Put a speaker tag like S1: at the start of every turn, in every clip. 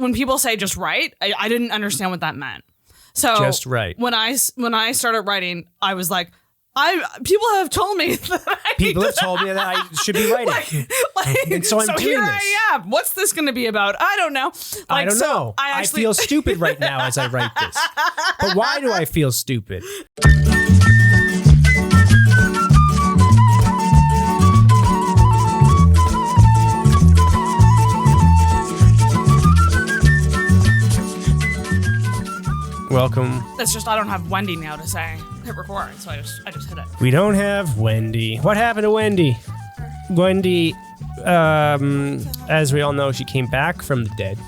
S1: when people say just right, I didn't understand what that meant. So
S2: just right.
S1: When I started writing, I was like, people have told me that
S2: I should be writing. And so I'm doing
S1: here
S2: this.
S1: I am. What's this going to be about? I don't know.
S2: I don't know. I feel stupid right now as I write this. But why do I feel stupid? Welcome.
S1: It's just I don't have Wendy now to say hit record, so I just hit it.
S2: We don't have Wendy. What happened to Wendy? Wendy, as we all know, she came back from the dead.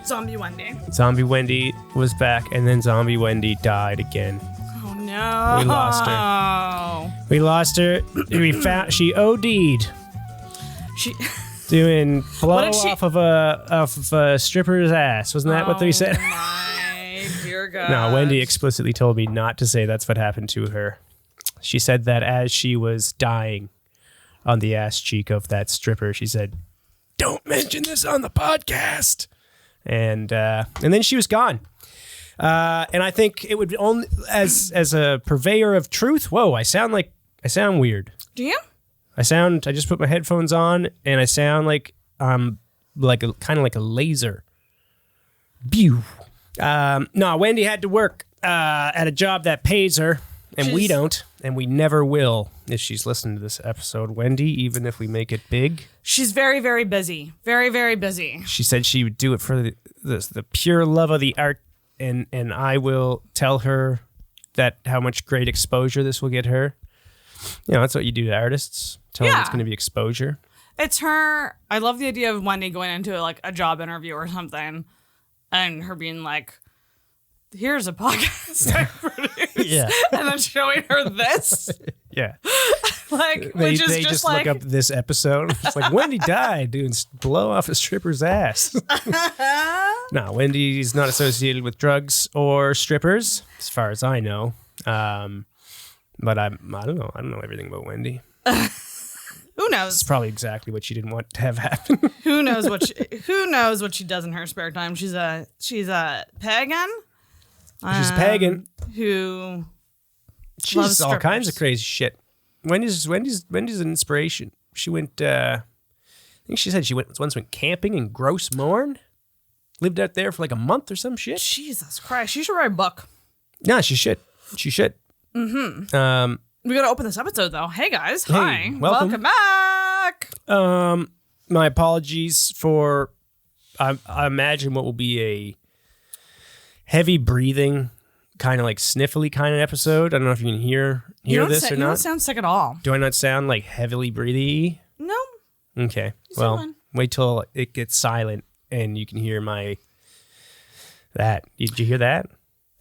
S1: Zombie Wendy.
S2: Zombie Wendy was back, and then Zombie Wendy died again.
S1: Oh no!
S2: We lost her. We lost her. We found she OD'd.
S1: She
S2: doing blow off of a stripper's ass. Wasn't that what they said?
S1: My dear God.
S2: No, Wendy explicitly told me not to say that's what happened to her. She said that as she was dying on the ass cheek of that stripper, she said, "Don't mention this on the podcast." And then she was gone. And I think it would only as a purveyor of truth. Whoa, I sound weird.
S1: Do you?
S2: I just put my headphones on and I sound like kind of like a laser. Pew. No, Wendy had to work at a job that pays her, and we don't, and we never will if she's listening to this episode. Wendy, even if we make it big.
S1: She's very, very busy. Very, very busy.
S2: She said she would do it for the pure love of the art, and I will tell her that how much great exposure this will get her. You know, that's what you do to artists. Tell them it's going to be exposure.
S1: It's her. I love the idea of Wendy going into like a job interview or something and her being like, here's a podcast I produced.
S2: Yeah.
S1: And then showing her this.
S2: Yeah.
S1: Which is
S2: they just look up this episode. It's like, Wendy died doing blow off a stripper's ass. No, Wendy's not associated with drugs or strippers, as far as I know. But I don't know. I don't know everything about Wendy.
S1: Who knows?
S2: It's probably exactly what she didn't want to have happen.
S1: Who knows what she does in her spare time? She's a pagan.
S2: She's a pagan
S1: who
S2: loves all kinds of crazy shit. Wendy's an inspiration. She went. I think she said she once went camping in Gross Mourne. Lived out there for like a month or some shit.
S1: Jesus Christ! She should write a book.
S2: No, she should. She should.
S1: Mm-hmm. We got to open this episode though. Hey guys, hi,
S2: welcome
S1: back.
S2: My apologies for. I imagine what will be a heavy breathing, kind of like sniffly kind of episode. I don't know if you can hear this or not.
S1: You don't sound sick at all.
S2: Do I not sound like heavily breathy?
S1: No.
S2: Okay. Well, wait till it gets silent and you can hear that. Did you hear that?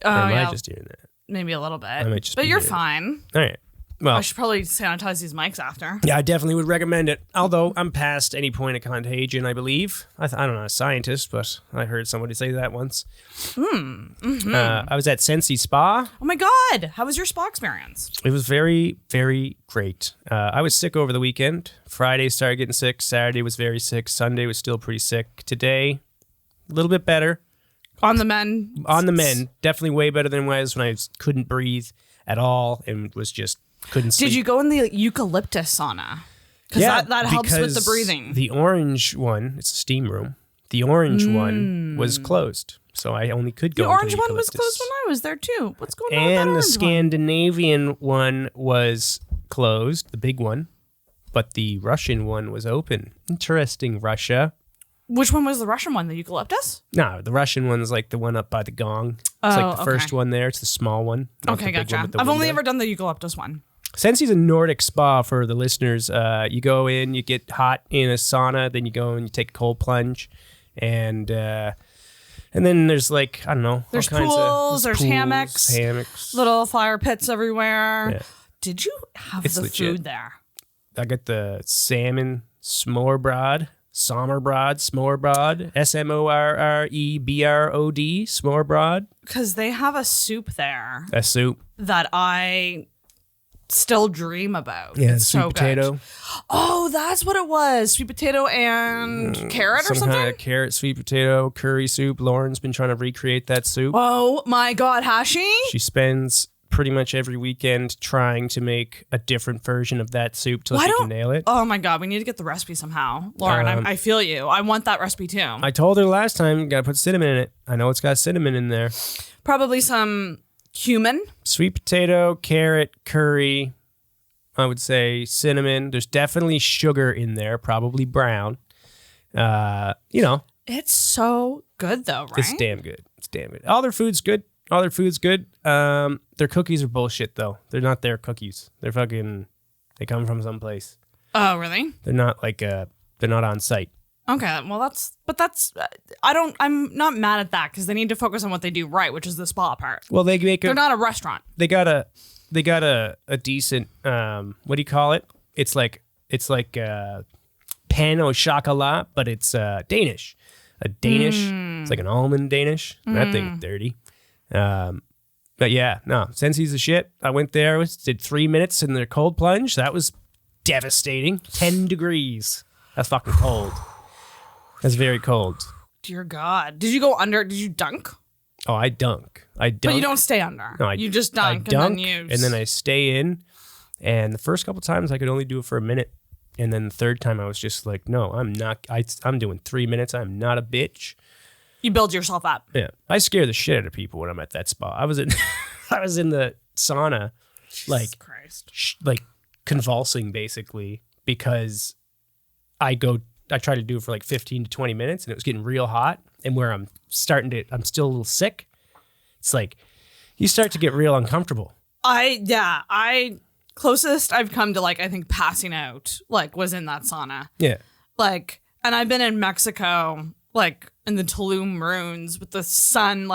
S1: Oh,
S2: or am I just hearing that?
S1: Maybe a little bit.
S2: I might just
S1: but you're fine.
S2: All right. Well,
S1: I should probably sanitize these mics after.
S2: Yeah, I definitely would recommend it. Although I'm past any point of contagion, I believe. I'm not a scientist, but I heard somebody say that once. I was at Sensi Spa.
S1: Oh my God. How was your spa experience?
S2: It was very, very great. I was sick over the weekend. Friday started getting sick. Saturday was very sick. Sunday was still pretty sick. Today, a little bit better.
S1: On the men?
S2: On the men. Definitely way better than it was when I couldn't breathe at all and was just couldn't sleep.
S1: Did you go in the eucalyptus sauna?
S2: Yeah,
S1: that helps with the breathing.
S2: The orange one, it's a steam room. The orange one was closed, so I only could go.
S1: The orange one was closed when I was there too. What's going on with that
S2: And the
S1: orange
S2: Scandinavian one was closed, the big one, but the Russian one was open. Interesting, Russia.
S1: Which one was the Russian one? The eucalyptus?
S2: No, the Russian one's like the one up by the gong. It's like the first one there. It's the small one.
S1: Okay, gotcha. I've only ever done the eucalyptus one.
S2: Sensi's a Nordic spa for the listeners. You go in, you get hot in a sauna, then you go and you take a cold plunge, and then there's like, I don't know,
S1: there's
S2: all kinds
S1: pools,
S2: of
S1: there's hammocks, little fire pits everywhere. Yeah. Did you have the legit food there?
S2: I got the salmon smørbrød. Sommerbrod, smørbrød, SMORREBROD, smørbrød.
S1: Because they have a soup there.
S2: A soup.
S1: That I still dream about.
S2: Yeah,
S1: it's
S2: sweet
S1: so
S2: potato.
S1: Good. Oh, that's what it was. Sweet potato and carrot or
S2: Some
S1: something?
S2: kind of carrot, sweet potato, curry soup. Lauren's been trying to recreate that soup.
S1: Oh my God, Hashi?
S2: She spends pretty much every weekend trying to make a different version of that soup till she can nail it.
S1: Oh my God, we need to get the recipe somehow. Lauren, I feel you. I want that recipe too.
S2: I told her last time, gotta put cinnamon in it. I know it's got cinnamon in there.
S1: Probably some cumin.
S2: Sweet potato, carrot, curry, I would say cinnamon. There's definitely sugar in there, probably brown.
S1: It's so good though, right?
S2: It's damn good. It's damn good. All their food's good. Their cookies are bullshit though. They're not their cookies. They're fucking, they come from someplace.
S1: Oh, really?
S2: They're not they're not on site.
S1: Okay, well I'm not mad at that because they need to focus on what they do right, which is the spa part.
S2: Well, they're
S1: not a restaurant.
S2: They got a decent, what do you call it? It's like pain au chocolat, but it's Danish. It's like an almond Danish. That thing's dirty. But yeah, no, Sensi's the shit. I went there, did 3 minutes in their cold plunge. That was devastating. 10 degrees. That's fucking cold. That's very cold.
S1: Dear God. Did you go under? Did you dunk?
S2: Oh, I dunk. But
S1: you don't stay under.
S2: No,
S1: you just dunk,
S2: and then I stay in. And the first couple times I could only do it for a minute. And then the third time I was just like, no, I'm not. I'm doing 3 minutes. I'm not a bitch.
S1: You build yourself up.
S2: Yeah, I scare the shit out of people when I'm at that spa. I was in the sauna,
S1: Jesus Christ.
S2: like convulsing basically because I try to do it for like 15 to 20 minutes and it was getting real hot. And where I'm still a little sick. It's like you start to get real uncomfortable.
S1: Closest I've come to I think passing out was in that sauna.
S2: Yeah.
S1: And I've been in Mexico in the Tulum ruins with the sun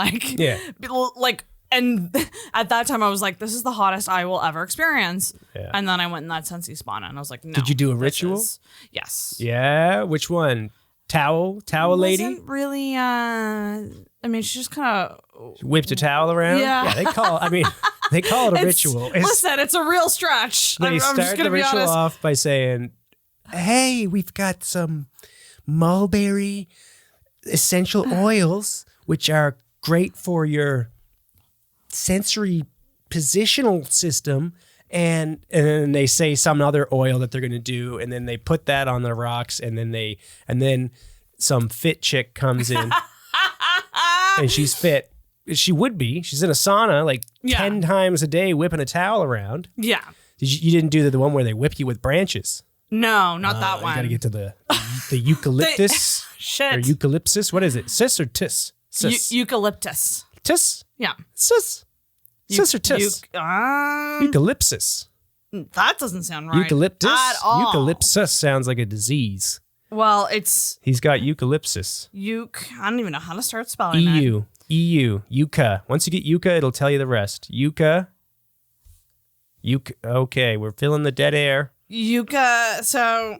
S1: and at that time I was like, this is the hottest I will ever experience.
S2: Yeah.
S1: And then I went in that Sensi sauna and I was like, no.
S2: Did you do a ritual?
S1: Yes.
S2: Yeah. Which one? Towel lady?
S1: Wasn't really she just kind of
S2: whipped a towel around.
S1: Yeah.
S2: They call it a ritual.
S1: Listen, it's a real stretch.
S2: They start the ritual off by saying, hey, we've got some mulberry essential oils, which are great for your sensory positional system. And then they say some other oil that they're going to do. And then they put that on the rocks. And then some fit chick comes in and she's fit. She would be. She's in a sauna 10 times a day whipping a towel around.
S1: Yeah.
S2: You didn't do the one where they whip you with branches.
S1: No, not that one.
S2: You got to get to the eucalyptus.
S1: Shit.
S2: Or eucalyptus. What is it? Cis or tis? Cis.
S1: Eucalyptus.
S2: Tis?
S1: Yeah.
S2: Cis. Cis or tis? Eucalyptus.
S1: That doesn't sound right.
S2: Eucalyptus?
S1: At all.
S2: Eucalyptus sounds like a disease.
S1: Well,
S2: he's got eucalyptus.
S1: I don't even know how to start spelling that.
S2: Yucca. Once you get yucca, it'll tell you the rest. Yucca. Okay, we're filling the dead air.
S1: Yucca, so...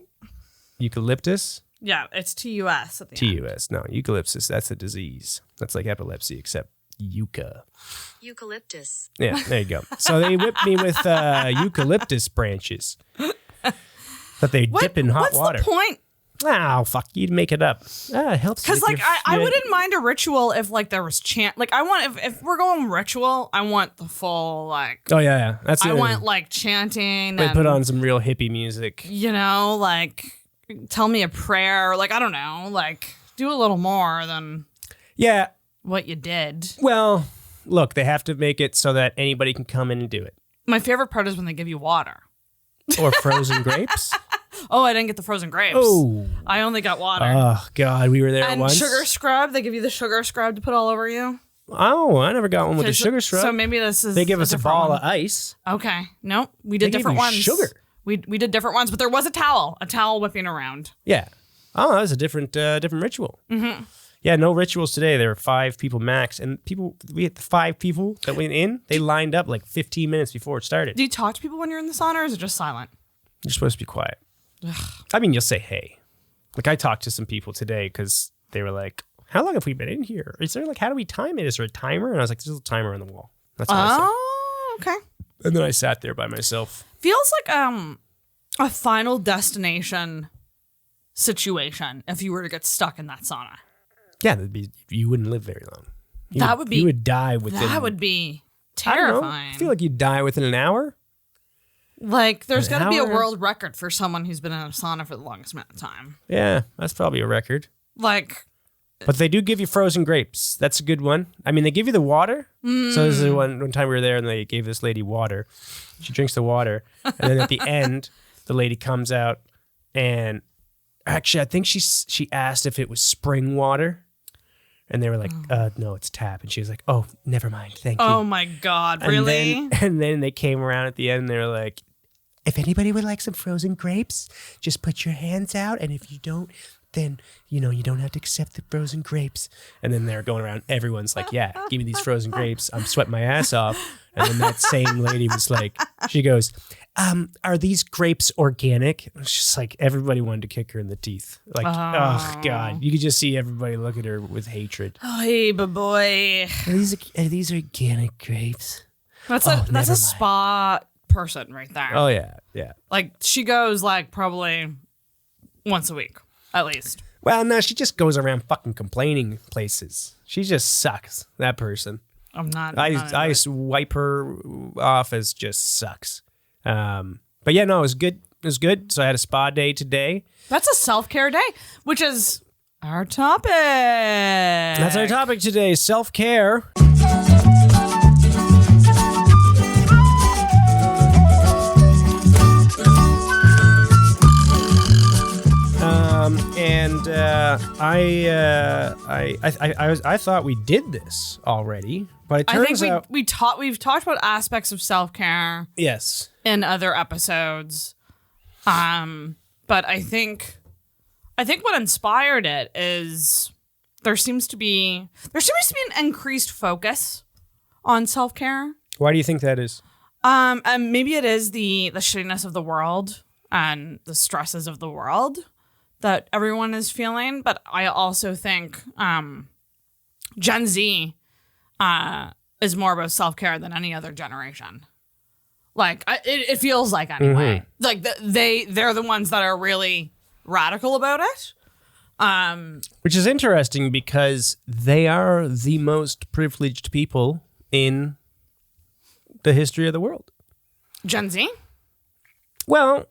S2: Eucalyptus?
S1: Yeah, it's TUS at the end.
S2: TUS. No, eucalyptus, that's a disease. That's like epilepsy, except yucca.
S3: Eucalyptus.
S2: Yeah, there you go. So they whipped me with eucalyptus branches that they dip in hot water.
S1: What's the point?
S2: Oh, fuck, you'd make it up. It helps.
S1: Because I wouldn't mind a ritual if there was chant. I want if we're going ritual, I want the full
S2: Oh yeah. That's
S1: I want chanting.
S2: They put on some real hippie music.
S1: Tell me a prayer. I don't know. Do a little more than what you did.
S2: Well, look, they have to make it so that anybody can come in and do it.
S1: My favorite part is when they give you water.
S2: Or frozen grapes.
S1: Oh, I didn't get the frozen grapes.
S2: Oh.
S1: I only got water.
S2: Oh, God, we were there
S1: and
S2: once.
S1: And sugar scrub. They give you the sugar scrub to put all over you.
S2: Oh, I never got one with the sugar scrub.
S1: So maybe this is
S2: They give us a ball
S1: one.
S2: of ice.
S1: Okay. No, we did different ones.
S2: Sugar.
S1: We did different ones, but there was a towel whipping around.
S2: Yeah. Oh, that was a different ritual.
S1: Mm-hmm.
S2: Yeah, no rituals today. There were 5 people max. And we had the 5 people that went in. They lined up 15 minutes before it started.
S1: Do you talk to people when you're in the sauna or is it just silent?
S2: You're supposed to be quiet.
S1: Ugh.
S2: I mean, you'll say, hey. I talked to some people today because they were like, how long have we been in here? Is there how do we time it? Is there a timer? And I was like, there's a timer on the wall. That's all I said.
S1: Oh, okay.
S2: And then I sat there by myself.
S1: Feels like a Final Destination situation if you were to get stuck in that sauna.
S2: Yeah, you wouldn't live very long. You would die within.
S1: That would be
S2: I don't know.
S1: terrifying.
S2: I feel like you'd die within an hour.
S1: Like, there's got to be a
S2: hour?
S1: world record for someone who's been in a sauna for the longest amount of time.
S2: Yeah, that's probably a record.
S1: Like,
S2: But they do give you frozen grapes. That's a good one. I mean, they give you the water. So this is one time we were there and they gave this lady water. She drinks the water. And then at the end, the lady comes out and actually, I think she asked if it was spring water. And they were like, no, it's tap. And she was like, oh, never mind. Thank you.
S1: oh my God, really?
S2: And then they came around at the end and they were like, if anybody would like some frozen grapes, just put your hands out. And if you don't, then, you don't have to accept the frozen grapes. And then they're going around. Everyone's like, yeah, give me these frozen grapes. I'm sweating my ass off. And then that same lady was like, she goes, are these grapes organic? It's just like everybody wanted to kick her in the teeth. Like, oh God. You could just see everybody look at her with hatred.
S1: Oh, hey, boy.
S2: Are these organic grapes?
S1: That's
S2: never
S1: a
S2: mind.
S1: spa person right there.
S2: Oh, yeah. Yeah.
S1: Like, she goes, like, probably once a week, at least.
S2: Well, no, she just goes around fucking complaining places. She just sucks, that person. I wipe her off as just sucks. But yeah, no, it was good. It was good. So I had a spa day today.
S1: That's a self-care day, which is our topic.
S2: That's our topic today, self-care. I thought we did this already, but it turns out
S1: we've talked about aspects of self-care
S2: yes
S1: in other episodes. But I think what inspired it is there seems to be an increased focus on self-care.
S2: Why do you think that is?
S1: And maybe it is the shittiness of the world and the stresses of the world that everyone is feeling. But I also think Gen Z is more about self-care than any other generation. Like, it feels like anyway.
S2: Mm-hmm.
S1: Like, they're the ones that are really radical about it.
S2: Which is interesting because they are the most privileged people in the history of the world.
S1: Gen Z?
S2: Well,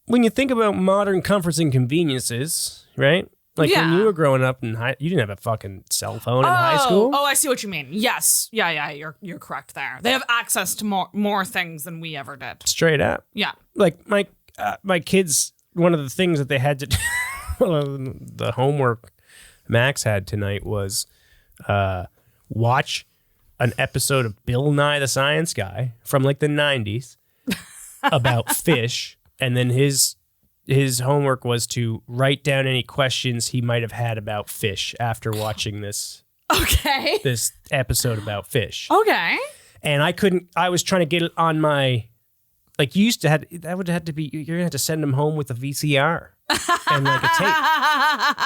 S2: when you think about modern comforts and conveniences, right? Like when you were growing up you didn't have a fucking cell phone in high school.
S1: Oh, I see what you mean. Yes. Yeah, you're correct there. They have access to more things than we ever did.
S2: Straight up.
S1: Yeah.
S2: Like my kids, one of the things that they had to do, the homework Max had tonight was watch an episode of Bill Nye the Science Guy from like the 90s about fish, and then his homework was to write down any questions he might have had about fish after watching this episode about fish.
S1: Okay.
S2: And I was trying to get it on my, like, you used to have, that would have to be, you're gonna have to send them home with a VCR and like a tape.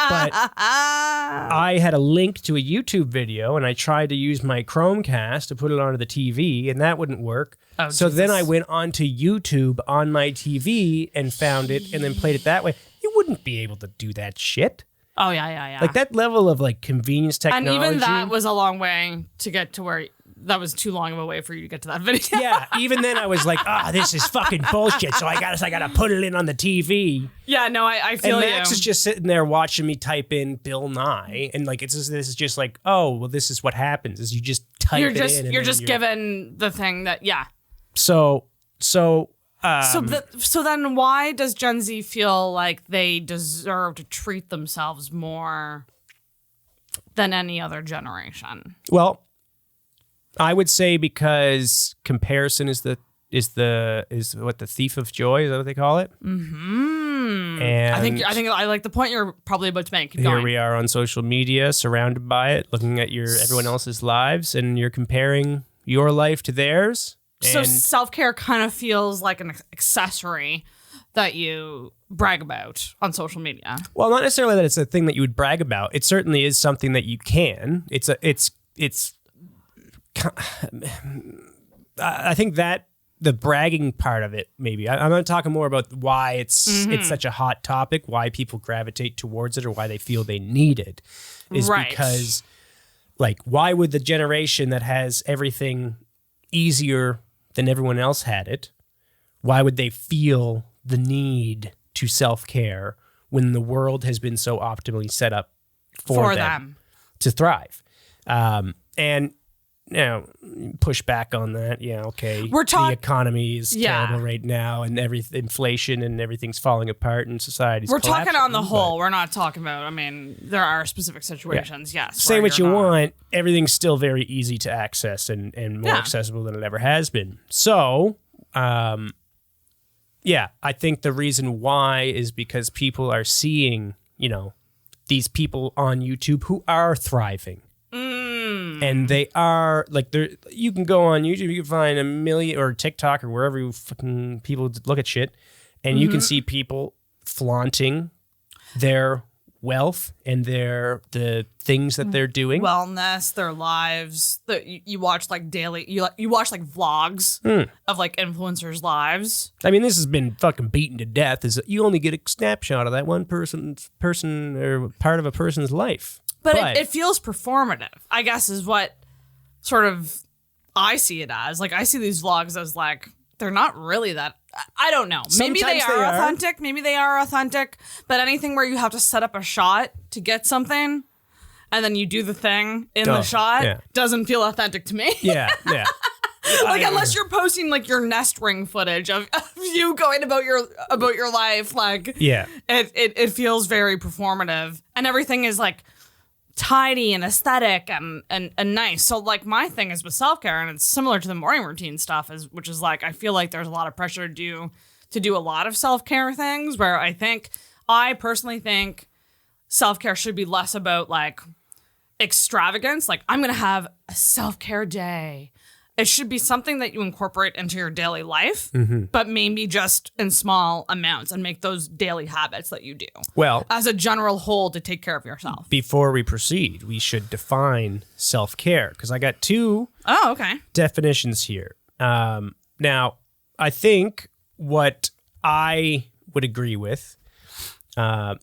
S2: But I had a link to a YouTube video and I tried to use my Chromecast to put it onto the TV and that wouldn't work.
S1: Oh,
S2: so
S1: Jesus.
S2: then I went onto YouTube on my TV and found it and then played it that way. You wouldn't be able to do that shit.
S1: Oh, yeah.
S2: Like that level of like convenience technology.
S1: And even that was a long way to get to where that was too long of a way for you to get to that video.
S2: Yeah, even then I was like, this is fucking bullshit. So I gotta put it in on the TV.
S1: Yeah, no, I feel
S2: and
S1: you.
S2: Max is just sitting there watching me type in Bill Nye, and like this is just like, oh, well, this is what happens: is you just type it in. And
S1: you're just given the thing that
S2: So
S1: then why does Gen Z feel like they deserve to treat themselves more than any other generation?
S2: Well, I would say because comparison is what the thief of joy, is that what they call it?
S1: Mm-hmm.
S2: And
S1: I think I like the point you're probably about to make. Keep
S2: here
S1: going.
S2: we are on social media, surrounded by it, looking at everyone else's lives, and you're comparing your life to theirs.
S1: So self-care kind of feels like an accessory that you brag about on social media.
S2: Well, not necessarily that it's a thing that you would brag about. It certainly is something that you can. I think that the bragging part of it, maybe. I'm not talking more about why it's such a hot topic, why people gravitate towards it, or why they feel they need it. Is because, like, why would the generation that has everything easier than everyone else had it, why would they feel the need to self-care when the world has been so optimally set up for them to thrive? And push back on that. Yeah, okay. The economy is terrible right now, and inflation and everything's falling apart, and society's
S1: We're
S2: collapsing.
S1: talking on the whole. We're not talking about. I mean, there are specific situations. Yes.
S2: Say what you want. Everything's still very easy to access and more accessible than it ever has been. So, I think the reason why is because people are seeing, these people on YouTube who are thriving. And they are like, you can go on YouTube, you can find a million, or TikTok, or wherever you fucking people look at shit, and you can see people flaunting their wealth and the things that they're doing,
S1: wellness, their lives. You watch like daily, you watch like vlogs of like influencers' lives.
S2: I mean, this has been fucking beaten to death. Is that you only get a snapshot of that one person or part of a person's life.
S1: But it feels performative, I guess, is what sort of I see it as. Like, I see these vlogs as like, they're not really that, I don't know. Maybe they are authentic. Maybe they are authentic. But anything where you have to set up a shot to get something and then you do the thing in the shot doesn't feel authentic to me.
S2: Yeah.
S1: Like, unless you're posting like your nest ring footage of you going about your life, like, it feels very performative, and everything is like tidy and aesthetic and nice. So like, my thing is with self-care, and it's similar to the morning routine stuff, which is like, I feel like there's a lot of pressure to do a lot of self-care things, where I personally think self-care should be less about like extravagance. Like, I'm gonna have a self-care day. It should be something that you incorporate into your daily life, but maybe just in small amounts, and make those daily habits that you do. Well, as a general whole, to take care of yourself.
S2: Before we proceed, we should define self-care, because I got two definitions here. Now, I think what I would agree with,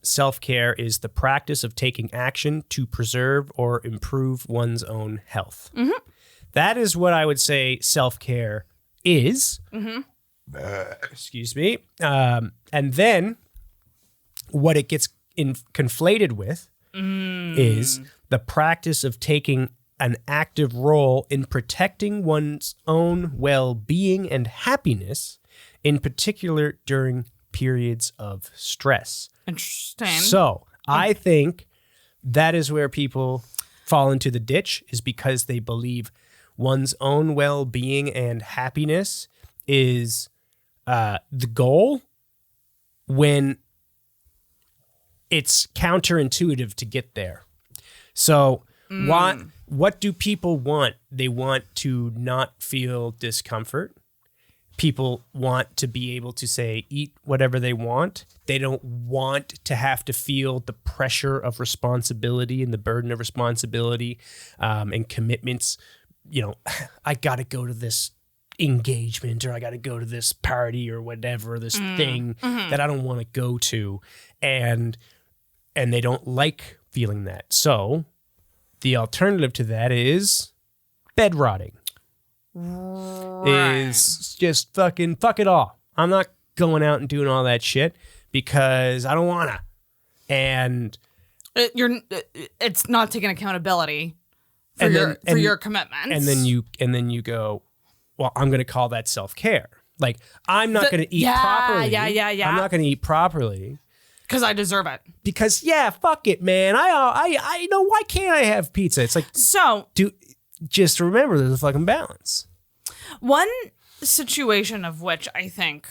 S2: self-care is the practice of taking action to preserve or improve one's own health. That is what I would say self-care is. Excuse me. And then what it gets conflated with is the practice of taking an active role in protecting one's own well-being and happiness, in particular during periods of stress.
S1: Interesting.
S2: So I think that is where people fall into the ditch, is because they believe one's own well-being and happiness is the goal, when it's counterintuitive to get there. So what do people want? They want to not feel discomfort. People want to be able to say, eat whatever they want. They don't want to have to feel the pressure of responsibility and the burden of responsibility and commitments. I got to go to this engagement, or I got to go to this party, or whatever, this thing that I don't want to go to. And they don't like feeling that. So the alternative to that is bed rotting. Is just fuck it all. I'm not going out and doing all that shit because I don't want to. And
S1: it's not taking accountability for your commitments.
S2: And then you go, well, I'm going to call that self-care. Like, I'm not going to eat properly.
S1: Yeah.
S2: I'm not going to eat properly
S1: because I deserve it.
S2: Because fuck it, man. I know, why can't I have pizza? It's like,
S1: so
S2: just remember, there's a fucking balance.
S1: One situation of which I think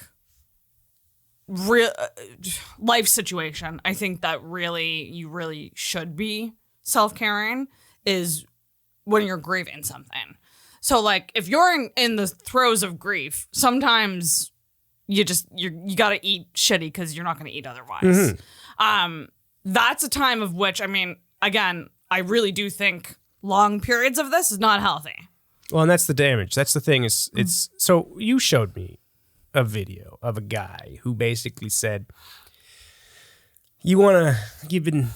S1: life situation, I think that you really should be self-caring, is when you're grieving something. So like, if you're in the throes of grief, sometimes you got to eat shitty because you're not going to eat otherwise. That's a time of which, I mean, again, I really do think long periods of this is not healthy.
S2: Well, and that's the damage. That's the thing is it's so you showed me a video of a guy who basically said, you've been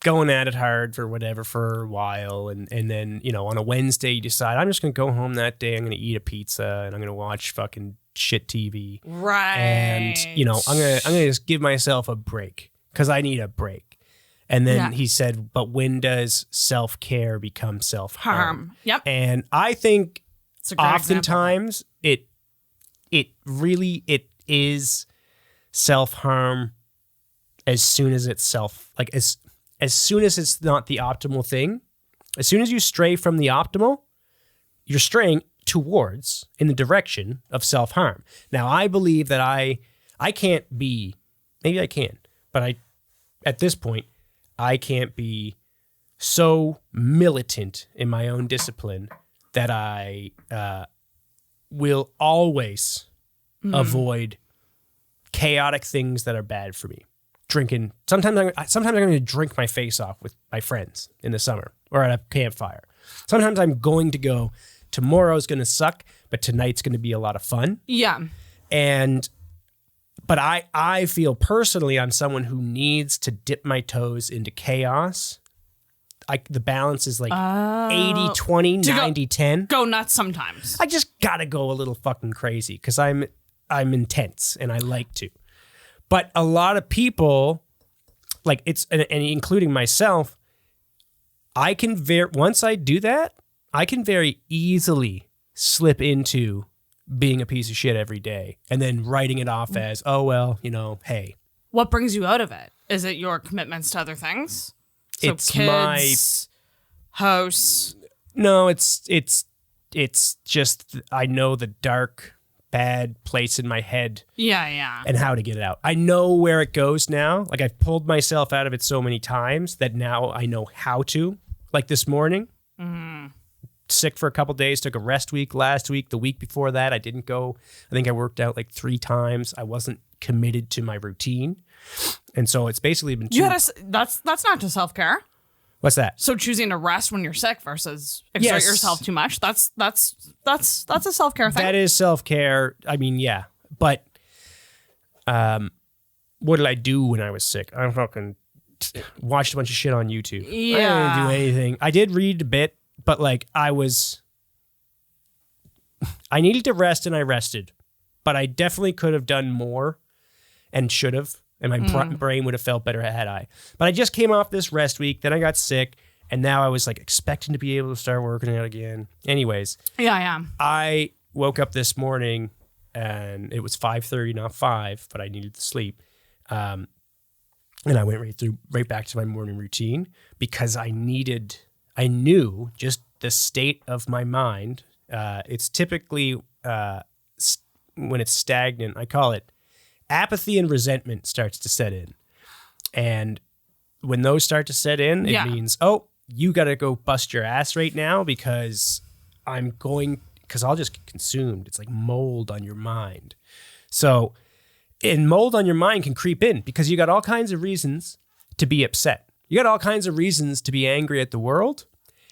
S2: going at it hard for whatever for a while, and then, you know, on a Wednesday you decide, I'm just going to go home that day, I'm going to eat a pizza, and I'm going to watch fucking shit TV.
S1: Right.
S2: And, you know, I'm going to just give myself a break because I need a break. And then he said, but when does self-care become self-harm?
S1: Yep.
S2: And I think
S1: It's a great
S2: oftentimes it is self-harm as soon as it's as soon as it's not the optimal thing. As soon as you stray from the optimal, you're straying towards in the direction of self-harm. Now, I believe that I can't be, maybe I can, but at this point, I can't be so militant in my own discipline that I will always avoid chaotic things that are bad for me. Drinking. Sometimes I'm going to drink my face off with my friends in the summer or at a campfire. Sometimes I'm going to go, tomorrow's going to suck, but tonight's going to be a lot of fun.
S1: Yeah.
S2: But I feel personally I'm someone who needs to dip my toes into chaos. The balance is like 80-20, 90-10.
S1: Go nuts sometimes.
S2: I just got to go a little fucking crazy because I'm intense and I like to. But a lot of people, like and including myself, once I do that, I can very easily slip into being a piece of shit every day and then writing it off as, oh, well, you know, hey.
S1: What brings you out of it? Is it your commitments to other things? So
S2: It's
S1: kids, house.
S2: No, it's just I know the dark, bad place in my head.
S1: Yeah.
S2: And how to get it out. I know where it goes now. Like I've pulled myself out of it so many times that now I know how to. Like this morning, sick for a couple days, took a rest week last week. The week before that, I didn't go. I think I worked out like 3 times. I wasn't committed to my routine. And so it's basically been
S1: that's not to self-care.
S2: What's that?
S1: So choosing to rest when you're sick versus exert yourself too much, that's a self-care thing.
S2: That is self-care. I mean, yeah. But what did I do when I was sick? I fucking watched a bunch of shit on YouTube.
S1: Yeah.
S2: I didn't do anything. I did read a bit, but like I needed to rest and I rested. But I definitely could have done more and should have. And my brain would have felt better had I. But I just came off this rest week. Then I got sick. And now I was like expecting to be able to start working out again. Anyways.
S1: Yeah.
S2: I woke up this morning and it was 5:30, not 5, but I needed to sleep. And I went right back to my morning routine because I knew just the state of my mind. It's typically, when it's stagnant, I call it apathy and resentment starts to set in. And when those start to set in, it means, oh, you got to go bust your ass right now because I'll just get consumed. It's like mold on your mind. So, and mold on your mind can creep in because you got all kinds of reasons to be upset. You got all kinds of reasons to be angry at the world.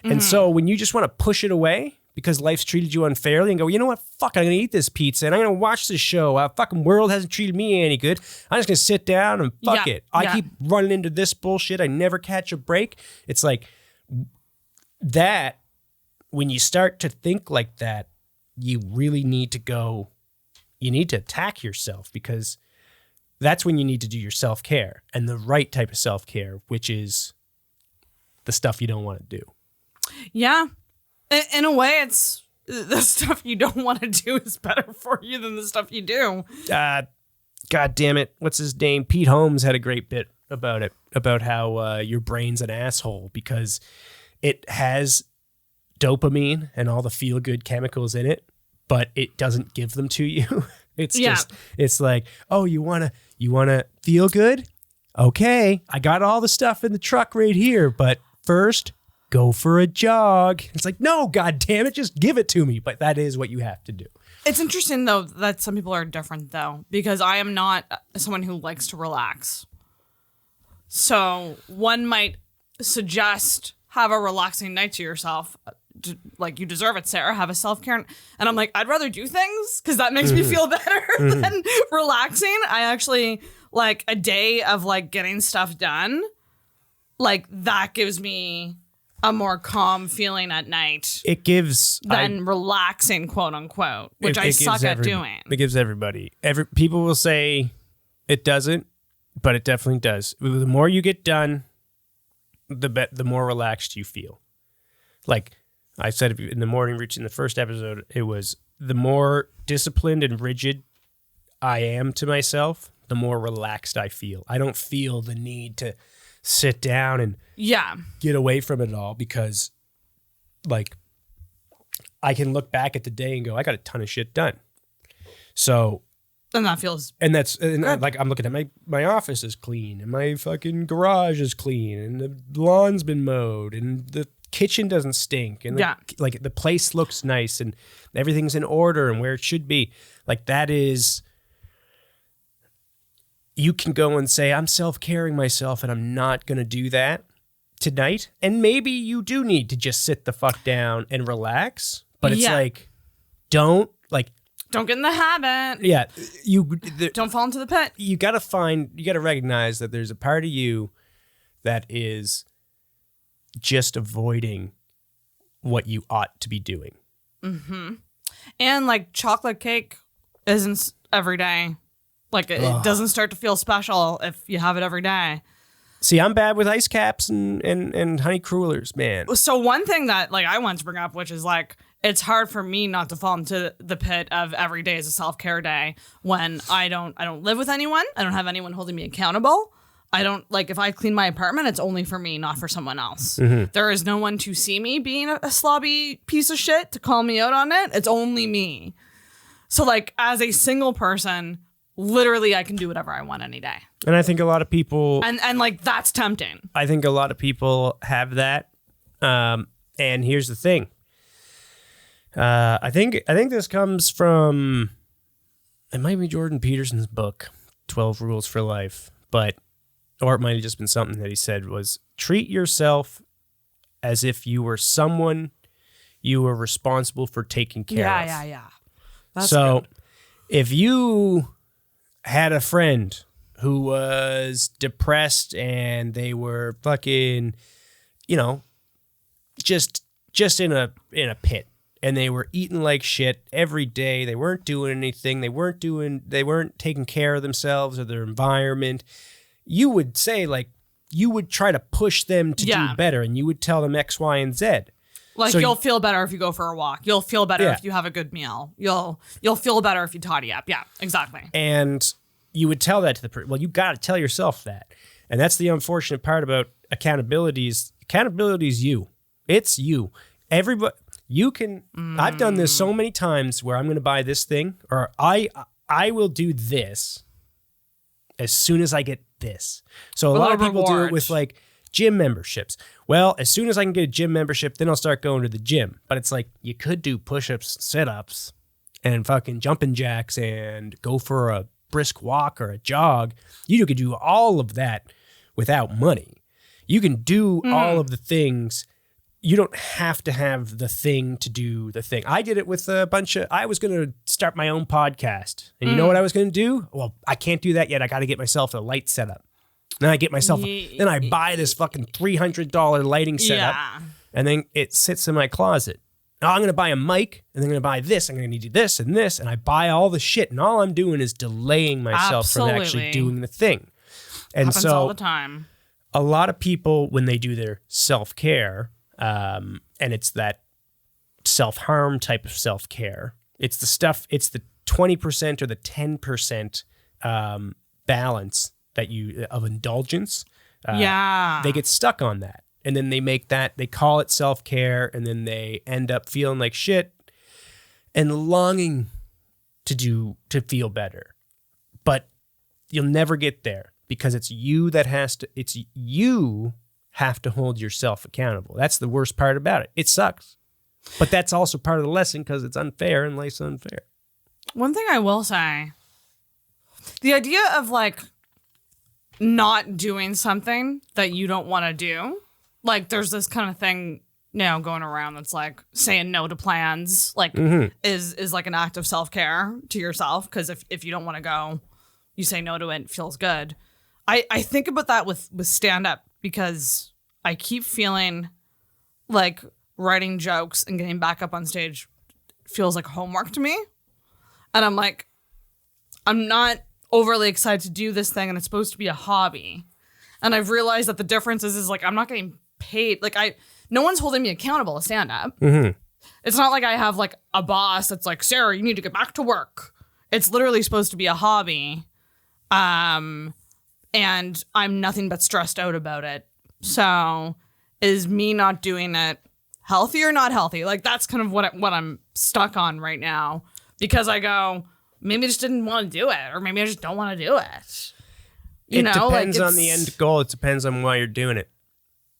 S2: And so when you just want to push it away because life's treated you unfairly and go, you know what? Fuck, I'm going to eat this pizza and I'm going to watch this show. Fucking world hasn't treated me any good. I'm just going to sit down and fuck it. I keep running into this bullshit. I never catch a break. It's like that. When you start to think like that, you really need to attack yourself because that's when you need to do your self-care and the right type of self-care, which is the stuff you don't want to do. Yeah.
S1: In a way, it's the stuff you don't want to do is better for you than the stuff you do.
S2: God damn it. What's his name? Pete Holmes had a great bit about it, about how your brain's an asshole because it has dopamine and all the feel-good chemicals in it, but it doesn't give them to you. It's like, oh, you wanna feel good? Okay, I got all the stuff in the truck right here, but first, go for a jog. It's like, no, God damn it, just give it to me. But that is what you have to do.
S1: It's interesting, though, that some people are different, though, because I am not someone who likes to relax. So one might suggest have a relaxing night to yourself. like, you deserve it, Sarah. Have a self-care. And I'm like, I'd rather do things because that makes me feel better than relaxing. I actually, like, a day of, like, getting stuff done, like, that gives me a more calm feeling at night.
S2: It gives
S1: than relaxing, quote unquote, which I suck at doing.
S2: It gives everybody. People will say it doesn't, but it definitely does. The more you get done, the more relaxed you feel. Like I said in the morning reach in the first episode, it was the more disciplined and rigid I am to myself, the more relaxed I feel. I don't feel the need to sit down and get away from it all, because like I can look back at the day and go, I got a ton of shit done. So
S1: and that feels
S2: like I'm looking at my office is clean and my fucking garage is clean and the lawn's been mowed and the kitchen doesn't stink and like the place looks nice and everything's in order and where it should be. Like that is, you can go and say, I'm self-caring myself and I'm not going to do that tonight. And maybe you do need to just sit the fuck down and relax, but it's like, don't get in the habit. Yeah.
S1: Don't fall into the pit.
S2: You got to recognize that there's a part of you that is just avoiding what you ought to be doing.
S1: Mm-hmm. And like chocolate cake isn't every day. Like it doesn't start to feel special if you have it every day.
S2: See, I'm bad with ice caps and honey crullers, man.
S1: So one thing that like I want to bring up, which is like, it's hard for me not to fall into the pit of every day is a self-care day when I don't live with anyone. I don't have anyone holding me accountable. I don't, like, if I clean my apartment, it's only for me, not for someone else. Mm-hmm. There is no one to see me being a slobby piece of shit to call me out on it. It's only me. So like as a single person, literally I can do whatever I want any day.
S2: And I think a lot of people,
S1: and like that's tempting.
S2: I think a lot of people have that. And here's the thing. I think this comes from, it might be Jordan Peterson's book, 12 Rules for Life, or it might have just been something that he said was, treat yourself as if you were someone you were responsible for taking care of.
S1: Yeah. That's
S2: so
S1: good.
S2: If you had a friend who was depressed and they were fucking, just in a pit, and they were eating like shit every day. They weren't doing anything. They weren't taking care of themselves or their environment. You would say, like, you would try to push them to do better, and you would tell them X, Y, and Z.
S1: Like, so you'll feel better if you go for a walk. You'll feel better if you have a good meal. You'll feel better if you tidy up. Yeah, exactly.
S2: And you would tell that to the person. Well, you got to tell yourself that. And that's the unfortunate part about accountability is you. It's you. Everybody. You can, I've done this so many times where I'm going to buy this thing, or I will do this as soon as I get this. So a lot of people do it with like gym memberships. Well, as soon as I can get a gym membership, then I'll start going to the gym. But it's like, you could do push-ups, sit-ups, and fucking jumping jacks and go for a brisk walk or a jog. You could do all of that without money. You can do all of the things. You don't have to have the thing to do the thing. I did it with I was going to start my own podcast. And you know what I was going to do? Well, I can't do that yet. I got to get myself a light setup. Then I get myself, then I buy this fucking $300 lighting setup. Yeah. And then it sits in my closet. Now I'm going to buy a mic, and then I'm going to buy this. I'm going to need to do this and this. And I buy all the shit. And all I'm doing is delaying myself from actually doing the thing. And
S1: happens all the time.
S2: A lot of people, when they do their self-care, and it's that self-harm type of self-care. It's the 20% or the 10% balance of indulgence. They get stuck on that. And then they call it self-care, and then they end up feeling like shit and longing to feel better. But you'll never get there because it's you have to hold yourself accountable. That's the worst part about it. It sucks. But that's also part of the lesson because it's unfair and life's unfair.
S1: One thing I will say, the idea of like not doing something that you don't want to do, like there's this kind of thing now going around that's like saying no to plans, like is like an act of self-care to yourself. Because if you don't want to go, you say no to it, it feels good. I think about that with stand-up because I keep feeling like writing jokes and getting back up on stage feels like homework to me. And I'm like, I'm not overly excited to do this thing and it's supposed to be a hobby. And I've realized that the difference is like I'm not getting paid. Like no one's holding me accountable to stand up. It's not like I have like a boss that's like, Sarah, you need to get back to work. It's literally supposed to be a hobby. And I'm nothing but stressed out about it. So is me not doing it healthy or not healthy? Like that's kind of what I'm stuck on right now because I go, maybe I just didn't want to do it or maybe I just don't want to do it.
S2: It depends on the end goal. It depends on why you're doing it.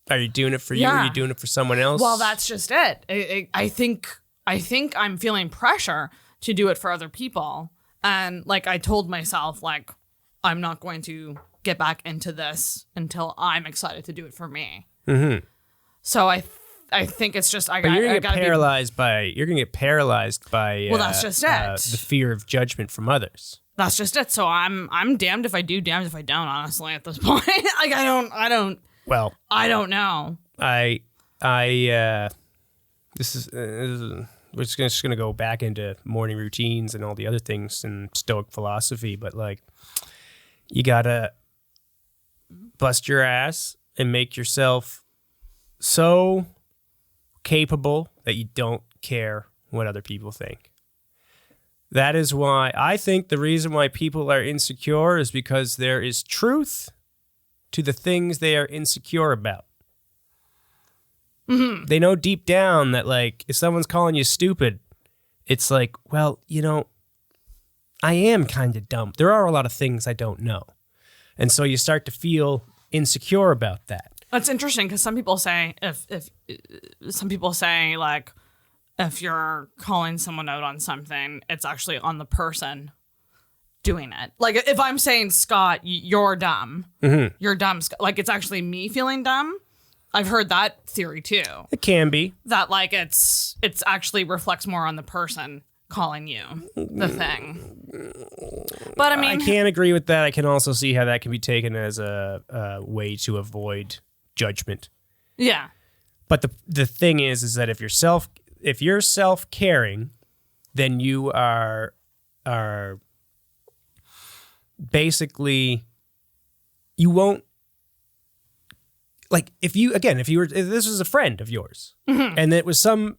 S2: Are you doing it for you? Or are you doing it for someone else?
S1: Well, that's just it. I think I'm feeling pressure to do it for other people. And like I told myself, like, I'm not going to get back into this until I'm excited to do it for me. So I think it's just you're gonna get paralyzed
S2: by
S1: well, that's just it.
S2: The fear of judgment from others.
S1: That's just it. So I'm damned if I do, damned if I don't. Honestly, at this point, like I don't.
S2: Well,
S1: I don't know.
S2: This is we're just gonna go back into morning routines and all the other things and Stoic philosophy, but like you gotta bust your ass and make yourself so capable that you don't care what other people think. That is why I think the reason why people are insecure is because there is truth to the things they are insecure about. They know deep down that like if someone's calling you stupid, it's like, well, you know, I am kind of dumb. There are a lot of things I don't know. And so you start to feel insecure about that.
S1: That's interesting because some people say like if you're calling someone out on something, it's actually on the person doing it. Like if I'm saying, Scott, you're dumb, you're dumb, Scott, like it's actually me feeling dumb. I've heard that theory too.
S2: It can be.
S1: That like it's actually reflects more on the person calling you the thing. But I mean,
S2: I can't agree with that. I can also see how that can be taken as a way to avoid judgment.
S1: Yeah.
S2: But the thing is that if you're self-caring, then you are basically, you won't, like if this was a friend of yours and it was some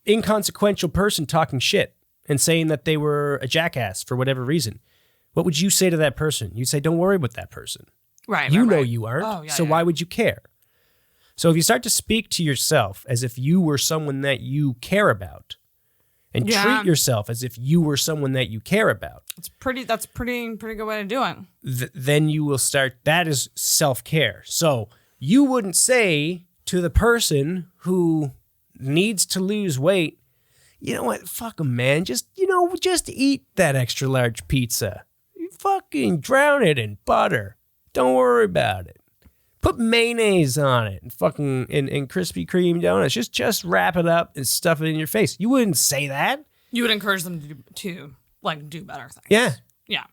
S2: inconsequential person talking shit and saying that they were a jackass for whatever reason, what would you say to that person? You'd say, don't worry about that person.
S1: Right.
S2: You know
S1: right.
S2: you aren't.
S1: Oh, yeah,
S2: so why would you care? So if you start to speak to yourself as if you were someone that you care about and treat yourself as if you were someone that you care about.
S1: That's pretty good way to do it.
S2: Then you will start, that is self-care. So you wouldn't say to the person who needs to lose weight, you know what, fuck 'em, man. Just eat that extra large pizza. You fucking drown it in butter. Don't worry about it. Put mayonnaise on it and fucking and Krispy Kreme donuts. Just wrap it up and stuff it in your face. You wouldn't say that.
S1: You would encourage them to like do better things.
S2: Yeah.
S1: Yeah.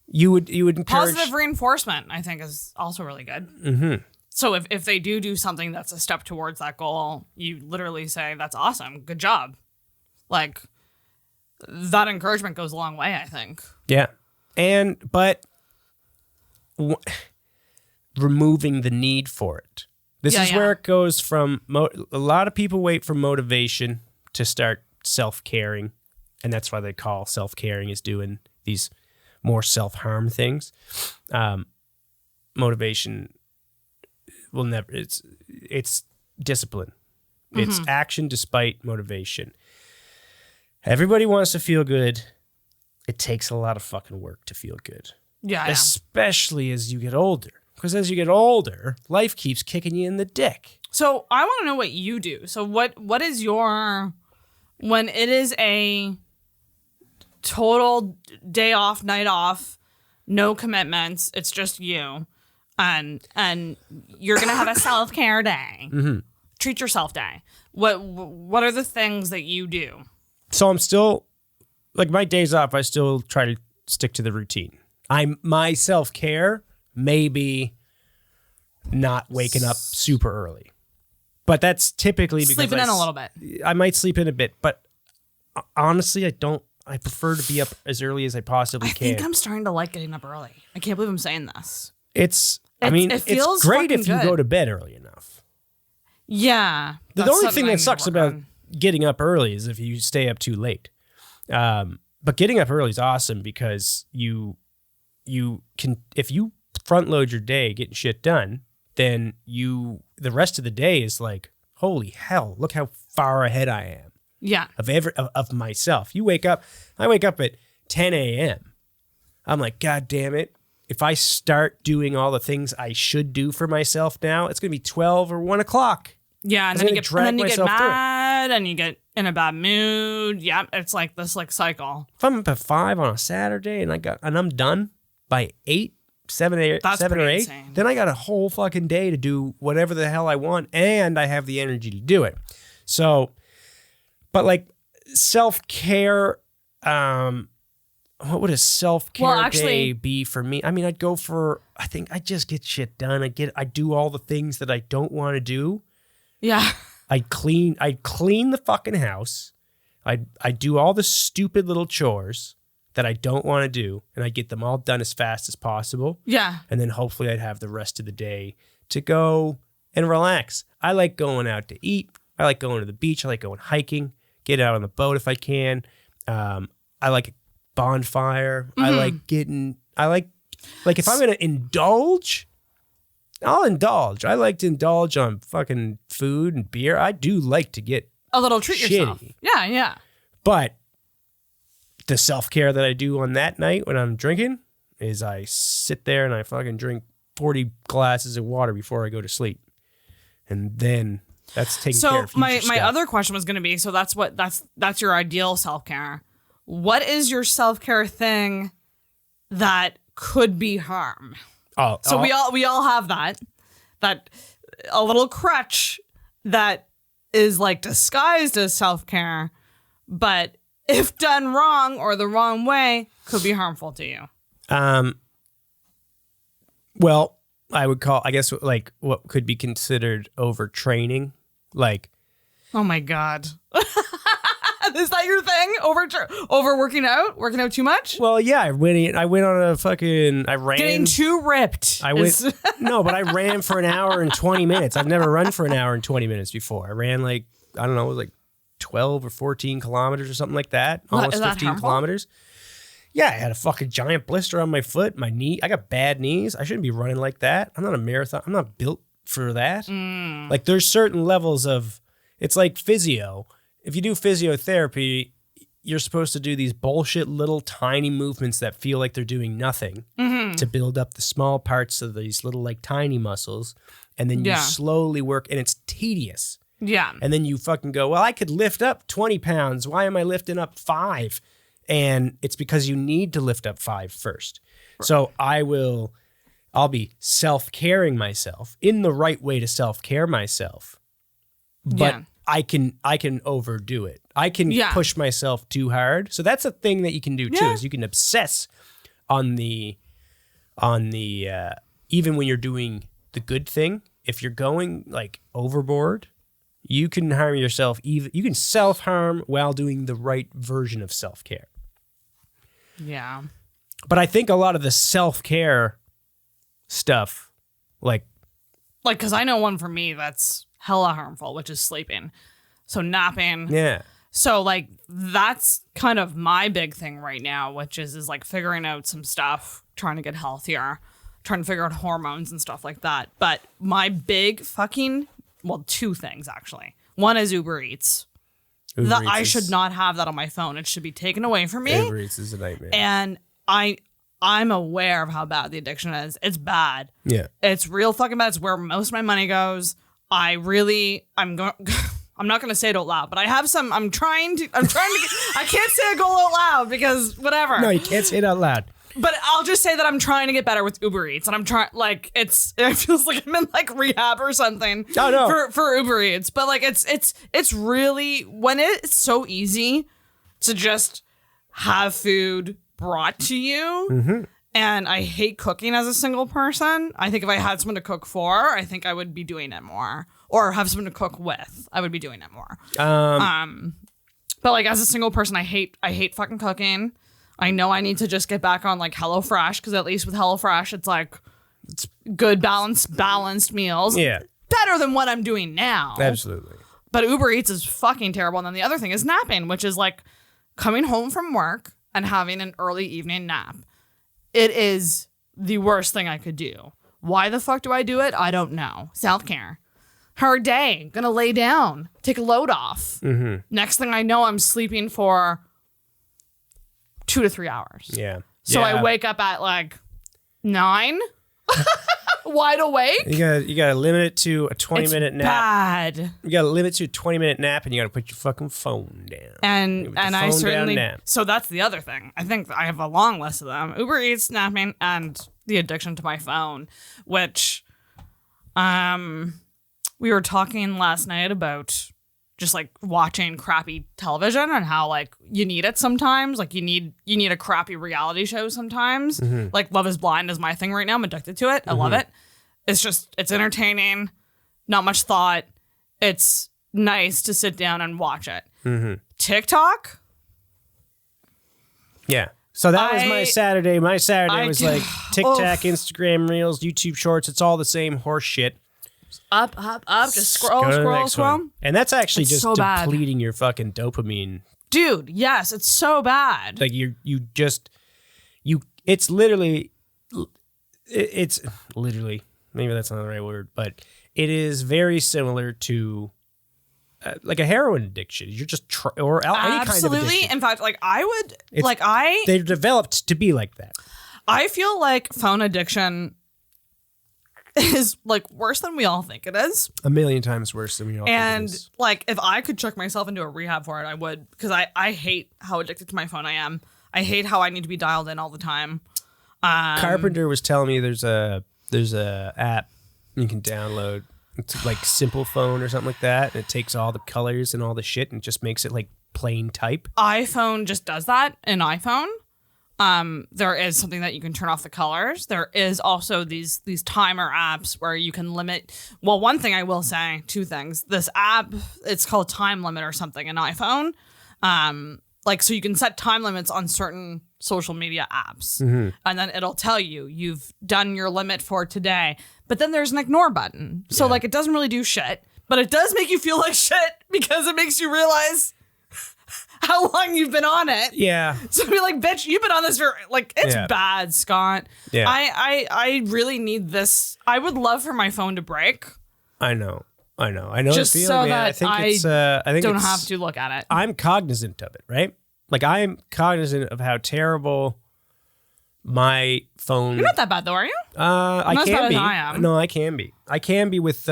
S2: You would encourage
S1: positive reinforcement. I think is also really good. So if they do something that's a step towards that goal, you literally say, "That's awesome, good job." Like that encouragement goes a long way, I think.
S2: Yeah, but removing the need for it. This is where it goes from. A lot of people wait for motivation to start self-caring, and that's why they call self-caring is doing these more self-harm things. Motivation will never. It's discipline. It's action despite motivation. Everybody wants to feel good. It takes a lot of fucking work to feel good.
S1: Yeah.
S2: Especially as you get older. Because as you get older, life keeps kicking you in the dick.
S1: So I want to know what you do. So what is your, when it is a total day off, night off, no commitments, it's just you, and you're going to have a self-care day. treat yourself day. What are the things that you do?
S2: So I'm still, like, my days off, I still try to stick to the routine. My self-care may be not waking up super early. But that's typically because
S1: sleeping in a little bit.
S2: I might sleep in a bit, but honestly, I prefer to be up as early as I possibly can.
S1: I think I'm starting to like getting up early. I can't believe I'm saying this.
S2: It's
S1: it feels
S2: great if you
S1: good.
S2: go to bed early enough.
S1: Yeah.
S2: The only thing that sucks about getting up early is if you stay up too late. But getting up early is awesome because you can, if you front load your day getting shit done, then the rest of the day is like, holy hell, look how far ahead I am.
S1: Yeah.
S2: Of myself. I wake up at 10 a.m. I'm like, God damn it. If I start doing all the things I should do for myself now, it's going to be 12 or 1 o'clock.
S1: Yeah, and then you get mad and you get in a bad mood. Yeah, it's like this cycle.
S2: If I'm up at 5 on a Saturday and I'm done by 8, 7 or 8,
S1: insane.
S2: then I got a whole fucking day to do whatever the hell I want, and I have the energy to do it. So, but like self-care, what would a self-care day be for me? I mean, I think I just get shit done. I do all the things that I don't want to do.
S1: Yeah.
S2: I'd clean the fucking house. I do all the stupid little chores that I don't want to do, and I get them all done as fast as possible.
S1: Yeah.
S2: And then hopefully I'd have the rest of the day to go and relax. I like going out to eat. I like going to the beach. I like going hiking, get out on the boat if I can. I like a bonfire.
S1: Mm-hmm.
S2: I like if I'm going to indulge, I'll indulge. I like to indulge on fucking food and beer. I do like to get
S1: a little treat
S2: shitty.
S1: Yourself. Yeah, yeah.
S2: But the self-care that I do on that night when I'm drinking is I sit there and I fucking drink 40 glasses of water before I go to sleep. And then that's taking care of future stuff.
S1: My other question was going to be, so that's your ideal self-care. What is your self-care thing that could be harm? We all have that a little crutch that is like disguised as self-care, but if done wrong or the wrong way, could be harmful to you.
S2: Well, I guess like what could be considered overtraining, like.
S1: Oh my God. Is that your thing? Over working out too much?
S2: Well, yeah, I went on a fucking, I ran.
S1: Getting too ripped.
S2: No, but I ran for an hour and 20 minutes. I've never run for an hour and 20 minutes before. I ran like, I don't know, it was like 12 or 14 kilometers or something like that. Almost 15 kilometers. Yeah, I had a fucking giant blister on my foot, my knee. I got bad knees. I shouldn't be running like that. I'm not a marathon. I'm not built for that. Like there's certain levels of, it's like physio. If you do physiotherapy, you're supposed to do these bullshit little tiny movements that feel like they're doing nothing to build up the small parts of these little like tiny muscles. And then you slowly work, and it's tedious.
S1: Yeah.
S2: And then you fucking go, well, I could lift up 20 pounds. Why am I lifting up 5? And it's because you need to lift up 5 first. So I'll be self-caring myself in the right way to self-care myself. But I can overdo it. I can push myself too hard. So that's a thing that you can do too, is you can obsess on the even when you're doing the good thing. If you're going like overboard, you can harm yourself. You can self-harm while doing the right version of self-care.
S1: Yeah.
S2: But I think a lot of the self-care stuff, like,
S1: because I know one for me that's hella harmful, which is sleeping. So napping.
S2: Yeah.
S1: So like that's kind of my big thing right now, which is like figuring out some stuff, trying to get healthier, trying to figure out hormones and stuff like that. But my big two things actually. One is UberEats. I should not have that on my phone. It should be taken away from me.
S2: UberEats is a nightmare.
S1: And I'm aware of how bad the addiction is. It's bad.
S2: Yeah.
S1: It's real fucking bad. It's where most of my money goes. I'm not going to say it out loud, but I have some, I can't say a goal out loud because whatever.
S2: No, you can't say it out loud.
S1: but I'll just say that I'm trying to get better with Uber Eats, and I'm trying, like, it feels like I'm in like rehab or something.
S2: Oh, no.
S1: For Uber Eats, but like it's really, when it's so easy to just have food brought to you.
S2: Mm-hmm.
S1: And I hate cooking as a single person. I think if I had someone to cook for, I think I would be doing it more, or have someone to cook with. I would be doing it more. But like as a single person, I hate fucking cooking. I know I need to just get back on like HelloFresh, because at least with HelloFresh, it's like it's good balanced meals.
S2: Yeah,
S1: better than what I'm doing now.
S2: Absolutely.
S1: But Uber Eats is fucking terrible. And then the other thing is napping, which is like coming home from work and having an early evening nap. It is the worst thing I could do. Why the fuck do I do it? I don't know. Self-care. Hard day. Gonna lay down. Take a load off.
S2: Mm-hmm.
S1: Next thing I know, I'm sleeping for 2 to 3 hours.
S2: Yeah.
S1: So I wake up at like 9, wide awake.
S2: You gotta limit it to a 20-minute nap.
S1: Bad.
S2: You gotta limit it to a 20-minute nap, and you gotta put your fucking phone down.
S1: And I certainly. So that's the other thing. I think I have a long list of them: Uber Eats, napping, and the addiction to my phone. Which, we were talking last night about just like watching crappy television and how like you need it sometimes. Like you need a crappy reality show sometimes.
S2: Mm-hmm.
S1: Like Love is Blind is my thing right now. I'm addicted to it. I love it. It's entertaining, not much thought. It's nice to sit down and watch it.
S2: Mm-hmm.
S1: TikTok.
S2: Yeah. So that was my Saturday. My Saturday was like TikTok, Instagram Reels, YouTube Shorts. It's all the same horse shit.
S1: Up, just scroll.
S2: And that's actually
S1: It's
S2: just
S1: so bad.
S2: depleting your fucking dopamine.
S1: Dude, yes, it's so bad.
S2: Like it's literally, maybe that's not the right word, but it is very similar to like a heroin addiction. You're just, or any kind of
S1: Absolutely.
S2: addiction.
S1: In fact, like
S2: They're developed to be like that.
S1: I feel like phone addiction is like worse than we all think it is.
S2: A million times worse than we all think it
S1: And
S2: is.
S1: like if I could chuck myself into a rehab for it, I would, because I hate how addicted to my phone I am. I hate how I need to be dialed in all the time.
S2: Carpenter was telling me there's a app you can download. It's like Simple Phone or something like that. And it takes all the colors and all the shit and just makes it like plain type.
S1: iPhone just does that in iPhone. There is something that you can turn off the colors. There is also these timer apps where you can limit. Well, one thing I will say, 2 things. This app, it's called Time Limit or something in iPhone. Like, so you can set time limits on certain social media apps, and then it'll tell you you've done your limit for today. But then there's an ignore button. So like it doesn't really do shit, but it does make you feel like shit because it makes you realize how long you've been on it. Yeah. So be like, bitch, you've been on this for like, it's bad, Scott. Yeah. I really need this. I would love for my phone to break.
S2: I know.
S1: Just
S2: the feeling,
S1: so
S2: man.
S1: that
S2: I think
S1: don't have to look at it.
S2: I'm cognizant of it, right? Like I'm cognizant of how terrible my phone.
S1: You're not that bad though, are you?
S2: I
S1: not as
S2: can
S1: bad
S2: be.
S1: as I am.
S2: No, I can be. I can be with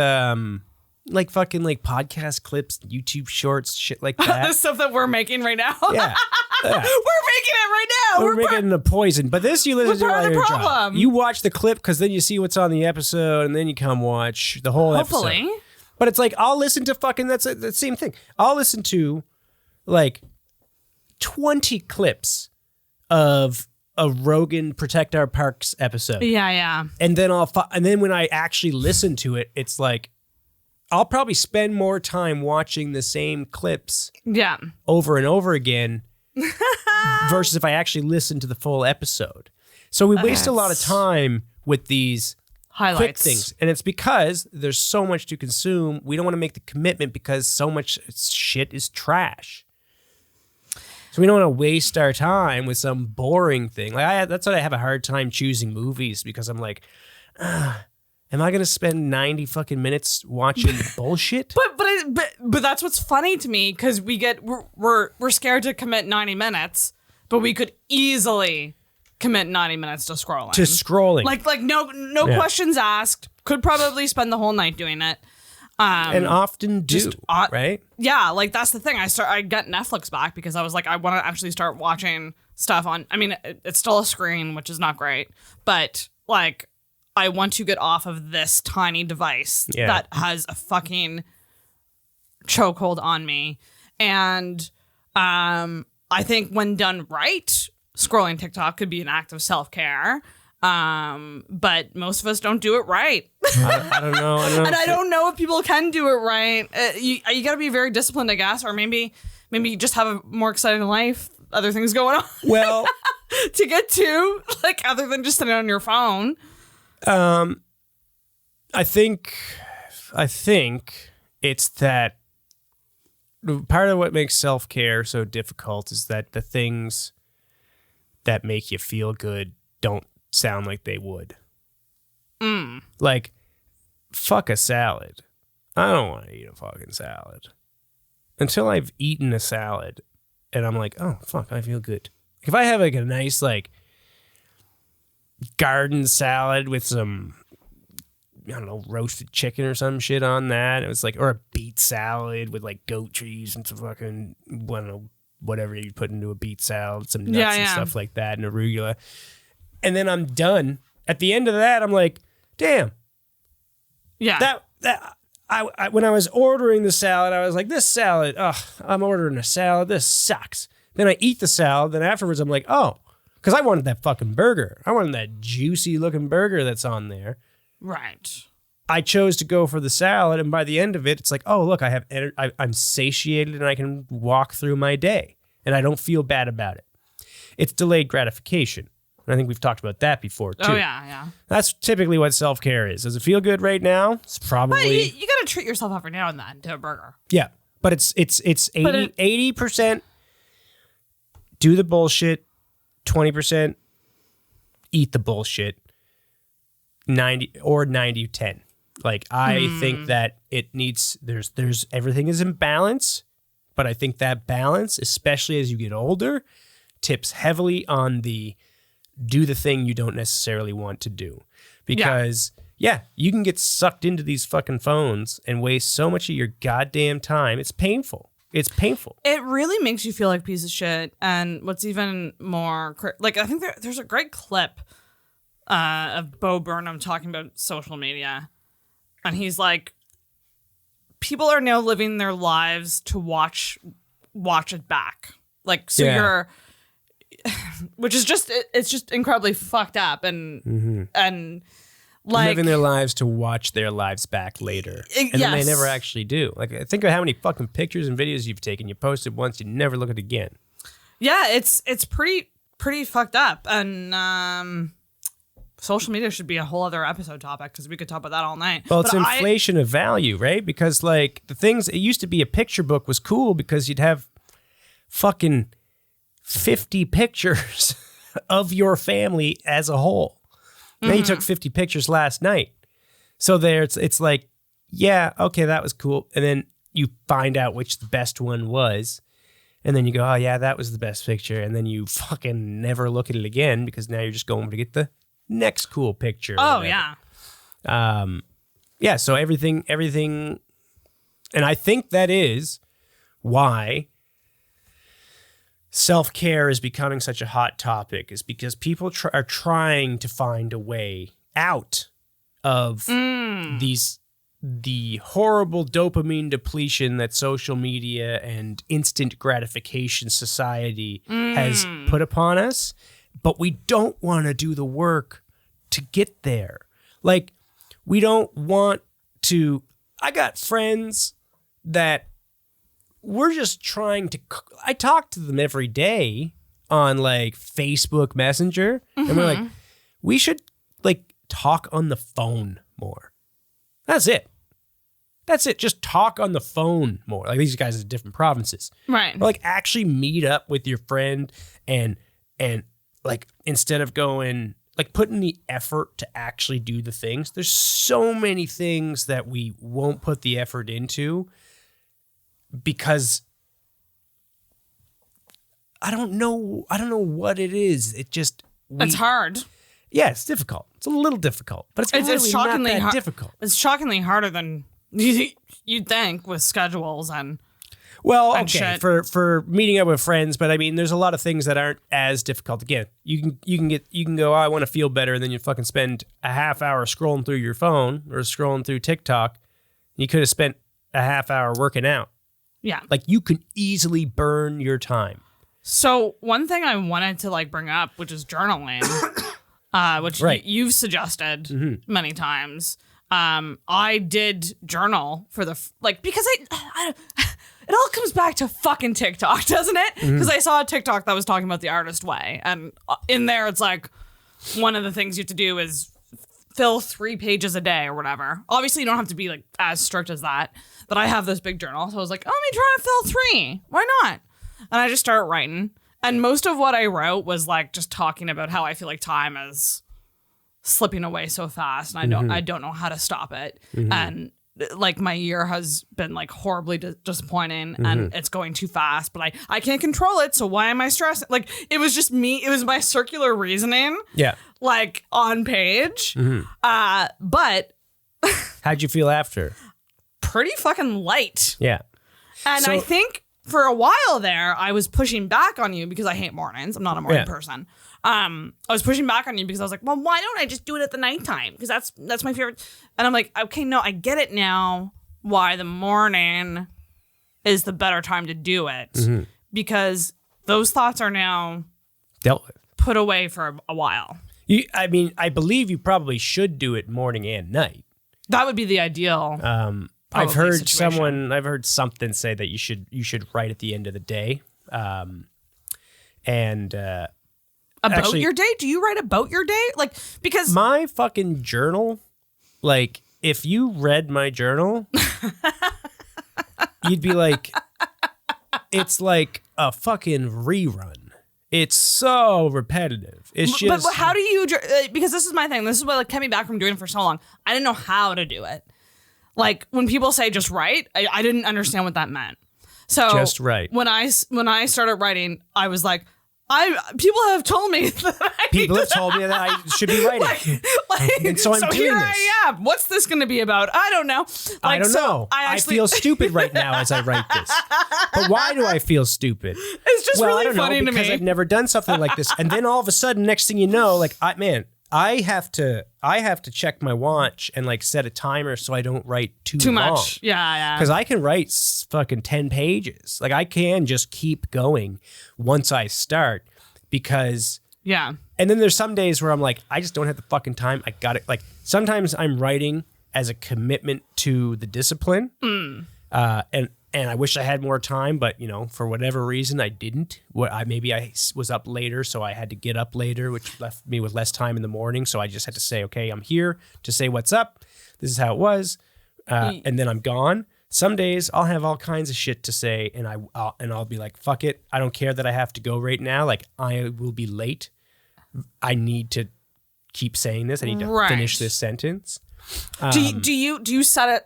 S2: like fucking like podcast clips, YouTube shorts, shit like that.
S1: The stuff that we're making right now.
S2: Yeah.
S1: We're making it right now.
S2: We're making the poison. But this you listen to
S1: part
S2: while
S1: of the
S2: you're
S1: problem.
S2: driving. You watch the clip because then you see what's on the episode, and then you come watch the whole
S1: Hopefully.
S2: episode. But it's like I'll listen to fucking that's the same thing. I'll listen to like 20 clips of a Rogan Protect Our Parks episode.
S1: Yeah.
S2: And then and then when I actually listen to it, it's like I'll probably spend more time watching the same clips over and over again versus if I actually listen to the full episode. So we waste a lot of time with these
S1: highlights,
S2: quick things. And it's because there's so much to consume. We don't want to make the commitment because so much shit is trash. So we don't want to waste our time with some boring thing. Like that's what I have a hard time choosing movies because I'm like, am I going to spend 90 fucking minutes watching bullshit?
S1: But that's what's funny to me because we're scared to commit 90 minutes, but we could easily commit 90 minutes to scrolling.
S2: Like no
S1: questions asked. Could probably spend the whole night doing it.
S2: And often do, right?
S1: Yeah, like that's the thing. I got Netflix back because I was like, I want to actually start watching stuff on. I mean, it's still a screen, which is not great, but like, I want to get off of this tiny device that has a fucking chokehold on me. And I think when done right, scrolling TikTok could be an act of self-care. But most of us don't do it right.
S2: I don't know.
S1: And I don't know if people can do it right. You got to be very disciplined, I guess, or maybe you just have a more exciting life, other things going on.
S2: Well,
S1: to get to, like, other than just sitting on your phone.
S2: I think it's that part of what makes self-care so difficult is that the things that make you feel good don't sound like they would. Like, fuck a salad. I don't want to eat a fucking salad until I've eaten a salad and I'm like, oh fuck, I feel good. If I have like a nice like garden salad with some, I don't know, roasted chicken or some shit on that, it was like, or a beet salad with like goat cheese and some fucking, I don't know, whatever you put into a beet salad, some nuts and stuff like that, and arugula. And then I'm done. At the end of that, I'm like, damn.
S1: Yeah.
S2: I when I was ordering the salad, I was like, this salad, I'm ordering a salad. This sucks. Then I eat the salad. Then afterwards, I'm like, oh, because I wanted that fucking burger. I wanted that juicy looking burger that's on there.
S1: Right.
S2: I chose to go for the salad. And by the end of it, it's like, oh, look, I'm satiated and I can walk through my day. And I don't feel bad about it. It's delayed gratification. And I think we've talked about that before, too.
S1: Oh, yeah.
S2: That's typically what self-care is. Does it feel good right now? It's probably...
S1: But you got to treat yourself every now and then to a burger.
S2: Yeah, but it's 80% do the bullshit, 20% eat the bullshit, 90-10. Like, I think that it needs... There's everything is in balance, but I think that balance, especially as you get older, tips heavily on the... do the thing you don't necessarily want to do. Because, you can get sucked into these fucking phones and waste so much of your goddamn time. It's painful. It's painful.
S1: It really makes you feel like a piece of shit. And what's even more... like, I think there's a great clip of Bo Burnham talking about social media. And he's like, people are now living their lives to watch it back. Like, so you're... which is just, it's just incredibly fucked up and like
S2: living their lives to watch their lives back later. And then they never actually do. Like, think of how many fucking pictures and videos you've taken. You post it once, you never look at it again.
S1: Yeah, it's pretty fucked up. And social media should be a whole other episode topic because we could talk about that all night.
S2: Well, it's inflation of value, right? Because like the things, it used to be a picture book was cool because you'd have fucking 50 pictures of your family as a whole. Now you took 50 pictures last night. So it's like, yeah, okay, that was cool. And then you find out which the best one was. And then you go, oh yeah, that was the best picture. And then you fucking never look at it again because now you're just going to get the next cool picture.
S1: Oh yeah.
S2: Yeah, so everything. And I think that is why self-care is becoming such a hot topic, is because people are trying to find a way out of the horrible dopamine depletion that social media and instant gratification society has put upon us, but we don't want to do the work to get there. Like, we don't want to... I got friends that we're just trying to... I talk to them every day on, like, Facebook Messenger, and we're like, we should, like, talk on the phone more. That's it. Just talk on the phone more. Like, these guys are different provinces.
S1: Right.
S2: Or, like, actually meet up with your friend and like, instead of going... like, putting the effort to actually do the things. There's so many things that we won't put the effort into because I don't know what it is. It just...
S1: It's hard.
S2: Yeah, it's difficult. It's a little difficult, but it's really
S1: shockingly
S2: not that difficult.
S1: It's shockingly harder than You'd think with schedules and
S2: Well,
S1: and
S2: okay,
S1: shit.
S2: for meeting up with friends, but I mean, there's a lot of things that aren't as difficult. Again, you can go, oh, I want to feel better, and then you fucking spend a half hour scrolling through your phone or scrolling through TikTok. You could have spent a half hour working out.
S1: yeah.
S2: Like you can easily burn your time.
S1: So one thing I wanted to like bring up, which is journaling, which
S2: Right.
S1: you've suggested many times. I did journal for the because I it all comes back to fucking TikTok, doesn't it? Because I saw a TikTok that was talking about the artist way, and in there it's like one of the things you have to do is fill 3 pages a day or whatever. Obviously, you don't have to be like as strict as that. But I have this big journal, so I was like, oh, let me try to fill 3. Why not? And I just started writing, and most of what I wrote was like just talking about how I feel like time is slipping away so fast, and I don't know how to stop it, and like my year has been like horribly disappointing, and it's going too fast, but I can't control it, so why am I stressing? Like it was just me, it was my circular reasoning, like on page, but
S2: How'd you feel after?
S1: pretty fucking light.
S2: Yeah.
S1: And
S2: So-
S1: I think for a while there, I was pushing back on you because I hate mornings. I'm not a morning
S2: Yeah.
S1: person. I was pushing back on you because I was like, well, why don't I just do it at the nighttime? Because that's my favorite. And I'm like, okay, no, I get it now. Why the morning is the better time to do it, because those thoughts are now
S2: Dealt with.
S1: put away for a while.
S2: I mean, I believe you probably should do it morning and night.
S1: That would be the ideal.
S2: I've heard
S1: situation.
S2: I've heard something say that you should write at the end of the day. And
S1: About
S2: actually-
S1: your day? Do you write about your day? Like, because
S2: my fucking journal, like if you read my journal, you'd be like, it's like a fucking rerun. It's so repetitive. It's just
S1: but how do you? Because this is my thing. This is what like kept me back from doing it for so long. I didn't know how to do it. Like when people say just write, I didn't understand what that meant. So
S2: Just write.
S1: When I started writing, I was like, people have told me that
S2: people have told me that I should be writing. And so I'm doing
S1: here
S2: this.
S1: I am. What's this going to be about? I don't know.
S2: I don't
S1: so
S2: know.
S1: I actually,
S2: feel stupid right now as I write this. But why do I feel stupid?
S1: it's just
S2: I
S1: really
S2: don't
S1: funny
S2: know,
S1: to
S2: because
S1: me.
S2: I've never done something like this. And then all of a sudden, next thing you know, like I have to check my watch and like set a timer so I don't write too long.
S1: much. Yeah.
S2: Because I can write fucking 10 pages. Like I can just keep going once I start because.
S1: Yeah.
S2: And then there's some days where I'm like, I just don't have the fucking time. I got it. Like sometimes I'm writing as a commitment to the discipline. And I wish I had more time, but you know, for whatever reason, I didn't. Maybe I was up later, so I had to get up later, which left me with less time in the morning. So I just had to say, okay, I'm here to say what's up. This is how it was, and then I'm gone. Some days I'll have all kinds of shit to say, and I'll be like, fuck it, I don't care that I have to go right now. Like I will be late. I need to keep saying this. I need to finish this sentence.
S1: Do you set it?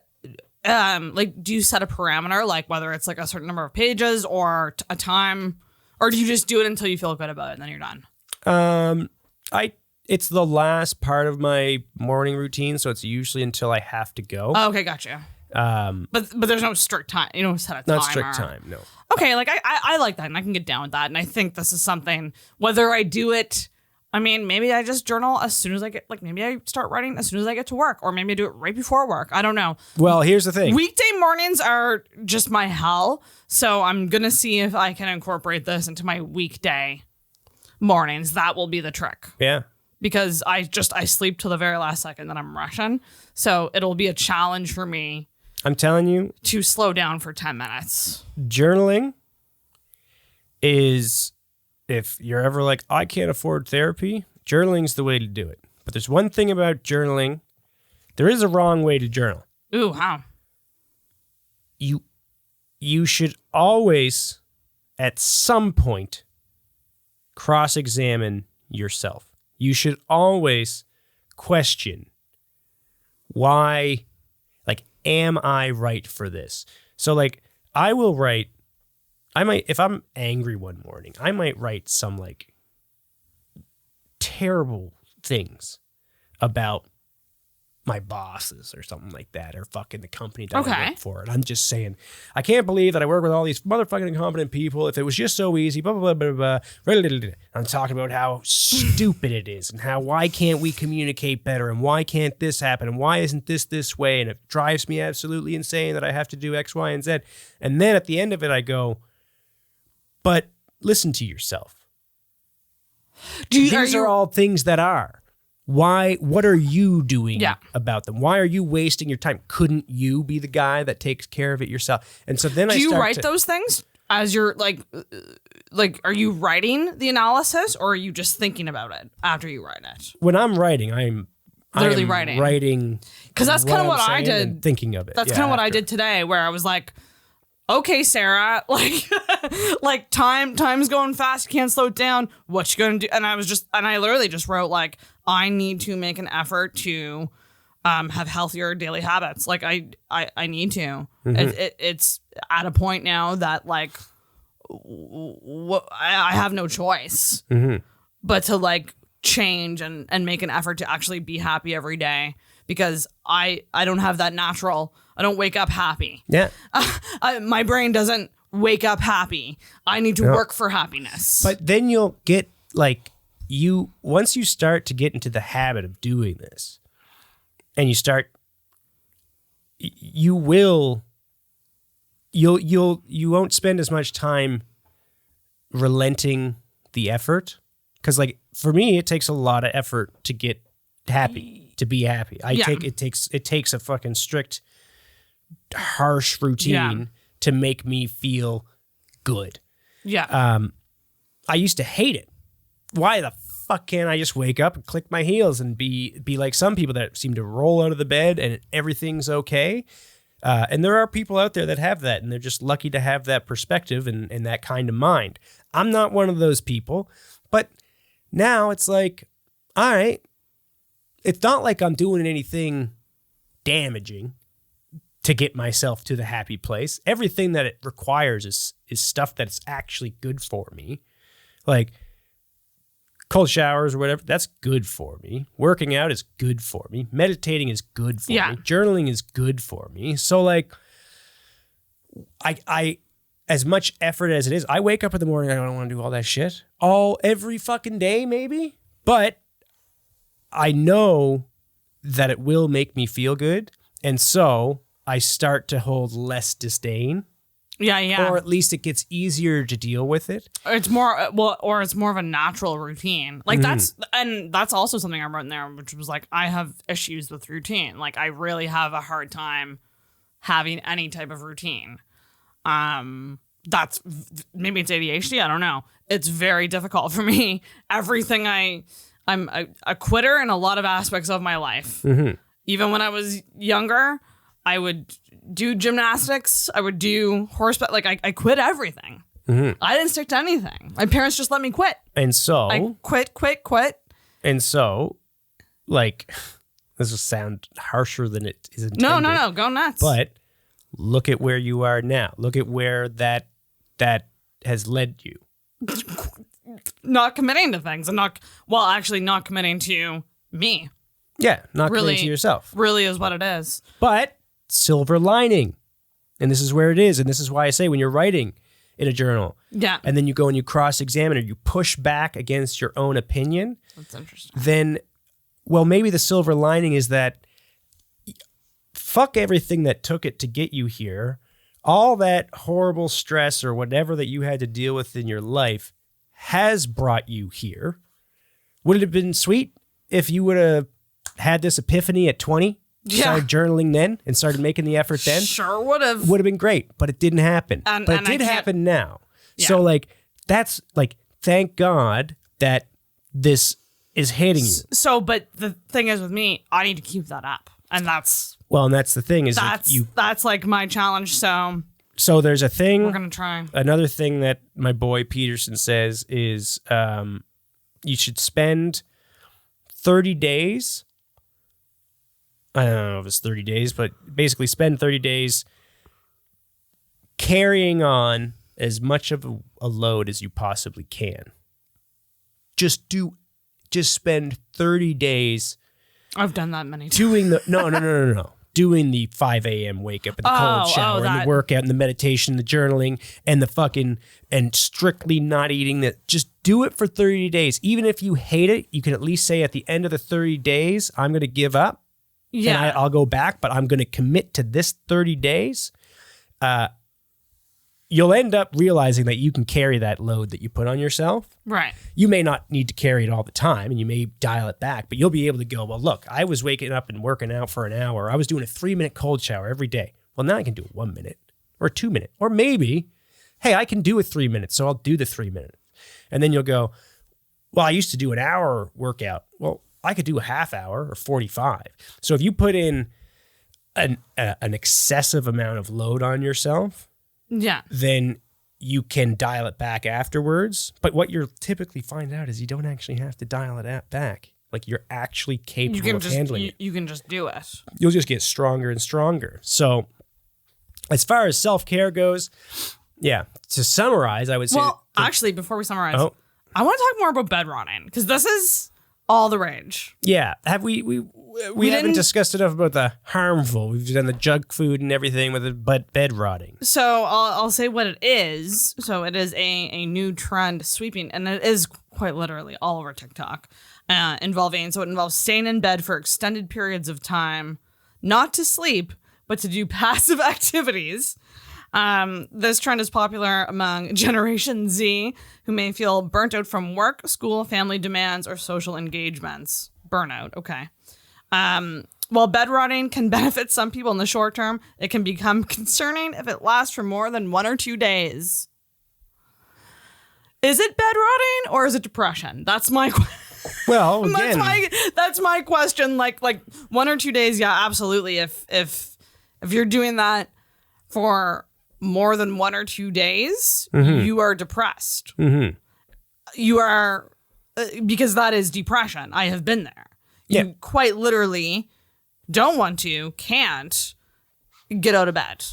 S1: Do you set a parameter, like whether it's like a certain number of pages or a time, or do you just do it until you feel good about it and then you're done?
S2: It's the last part of my morning routine, so it's usually until I have to go.
S1: Oh, okay, gotcha. But there's no strict time. You don't set a timer.
S2: Not strict time, no.
S1: Okay, like I like that, and I can get down with that, and I think this is something. Whether I do it, I mean, maybe I just journal as soon as I get, like maybe I start writing as soon as I get to work, or maybe I do it right before work. I don't know.
S2: Well, here's the thing.
S1: Weekday mornings are just my hell, so I'm gonna see if I can incorporate this into my weekday mornings. That will be the trick.
S2: Yeah.
S1: Because I sleep till the very last second that I'm rushing, so it'll be a challenge for me
S2: I'm telling you,
S1: to slow down for 10 minutes.
S2: journaling is, if you're ever like, I can't afford therapy, journaling's the way to do it. But there's one thing about journaling. There is a wrong way to journal.
S1: Ooh, how?
S2: You should always, at some point, cross-examine yourself. You should always question why, like, am I right for this? So, like, I might, if I'm angry one morning, I might write some, like, terrible things about my bosses or something like that, or fucking the company that I
S1: Okay.
S2: work for. And I'm just saying, I can't believe that I work with all these motherfucking incompetent people. If it was just so easy, blah, blah, blah, blah, blah. I'm talking about how stupid it is and how why can't we communicate better and why can't this happen and why isn't this way? And it drives me absolutely insane that I have to do X, Y, and Z. And then at the end of it, I go, but listen to yourself. These are all things that are. Why? What are you doing about them? Why are you wasting your time? Couldn't you be the guy that takes care of it yourself? And so then
S1: do you write those things as you're like, are you writing the analysis or are you just thinking about it after you write it?
S2: When I'm writing, I'm
S1: literally
S2: writing
S1: because that's kind of what I did.
S2: And thinking of it.
S1: That's kind of what I did today, where I was like, okay, Sarah, like time's going fast. You can't slow it down. What you gonna do? And I literally just wrote like, I need to make an effort to have healthier daily habits. Like I need to. It's at a point now that like I have no choice but to like change and make an effort to actually be happy every day, because I don't have that natural. I don't wake up happy.
S2: Yeah.
S1: My brain doesn't wake up happy. I need to work for happiness.
S2: But then you'll get like once you start to get into the habit of doing this and you won't spend as much time relenting the effort. Cause like for me, it takes a lot of effort to get happy, to be happy. It takes a fucking strict, harsh routine to make me feel good.
S1: Yeah.
S2: I used to hate it. Why the fuck can't I just wake up and click my heels and be like some people that seem to roll out of the bed and everything's okay? And there are people out there that have that, and they're just lucky to have that perspective and that kind of mind. I'm not one of those people, but now it's like, all right, it's not like I'm doing anything damaging to get myself to the happy place. Everything that it requires is stuff that's actually good for me. Like cold showers or whatever, that's good for me. Working out is good for me. Meditating is good for me. Journaling is good for me. So like I as much effort as it is, I wake up in the morning, I don't want to do all that shit every fucking day maybe, but I know that it will make me feel good. And so I start to hold less disdain.
S1: Yeah.
S2: Or at least it gets easier to deal with it.
S1: It's more it's more of a natural routine. Like that's also something I wrote in there, which was like, I have issues with routine. Like I really have a hard time having any type of routine. That's maybe it's ADHD. I don't know. It's very difficult for me. Everything I'm a quitter in a lot of aspects of my life. Even when I was younger, I would do gymnastics. I would do horseback. Like I quit everything. I didn't stick to anything. My parents just let me quit.
S2: And so
S1: I quit.
S2: And so, like, this will sound harsher than it is intended.
S1: No, go nuts.
S2: But look at where you are now. Look at where that has led you.
S1: Not committing to things and not committing to me.
S2: Yeah, not committing to yourself.
S1: Really is what it is.
S2: But silver lining. And this is where it is. And this is why I say when you're writing in a journal, and then you go and you cross-examine or you push back against your own opinion,
S1: that's interesting.
S2: Then, well, maybe the silver lining is that fuck everything that took it to get you here. All that horrible stress or whatever that you had to deal with in your life has brought you here. Would it have been sweet if you would have had this epiphany at 20? Started journaling then and started making the effort then?
S1: Sure would have.
S2: Would have been great, but it didn't happen. But it did happen now. Yeah. So like, that's like, thank God that this is hitting you.
S1: So, but the thing is with me, I need to keep that up. And that's...
S2: Well, and that's the thing is
S1: that's like my challenge.
S2: So there's a thing.
S1: We're going to try.
S2: Another thing that my boy Peterson says is you should spend 30 days. I don't know if it's 30 days, but basically spend 30 days carrying on as much of a load as you possibly can. Just spend 30 days
S1: I've done that many times.
S2: Doing the no. Doing the 5 a.m. wake up and the cold shower and the workout and the meditation, the journaling and the fucking and strictly not eating that. Just do it for 30 days. Even if you hate it, you can at least say at the end of the 30 days, I'm going to give up.
S1: Yeah.
S2: And I'll go back, but I'm going to commit to this 30 days. You'll end up realizing that you can carry that load that you put on yourself.
S1: Right.
S2: You may not need to carry it all the time and you may dial it back, but you'll be able to go, well, look, I was waking up and working out for an hour. I was doing a 3-minute cold shower every day. Well, now I can do a 1 minute or a 2 minute, or maybe, hey, I can do a 3 minutes, so I'll do the 3 minutes. And then you'll go, well, I used to do an hour workout. Well, I could do a half hour or 45. So if you put in an excessive amount of load on yourself,
S1: yeah,
S2: then you can dial it back afterwards. But what you'll typically find out is you don't actually have to dial it back. Like you're actually capable of handling it.
S1: You can just do it.
S2: You'll just get stronger and stronger. So as far as self-care goes, yeah, to summarize, I would say...
S1: Well, actually, before we summarize,
S2: Oh.
S1: I want to talk more about bed rotting because this is all the rage.
S2: Yeah. Have we haven't discussed enough about the harmful. We've done the junk food and everything with the bed rotting.
S1: So I'll say what it is. So it is a new trend sweeping, and it is quite literally all over TikTok, it involves staying in bed for extended periods of time, not to sleep, but to do passive activities. This trend is popular among Generation Z, who may feel burnt out from work, school, family demands, or social engagements. Burnout, okay. While bed rotting can benefit some people in the short term, it can become concerning if it lasts for more than 1 or 2 days. Is it bed rotting or is it depression? That's my
S2: Well, again,
S1: that's my question. Like 1 or 2 days, yeah, absolutely. If you're doing that for more than 1 or 2 days, you are depressed. Mm-hmm. You are because that is depression. I have been there. You quite literally don't want to, can't get out of bed.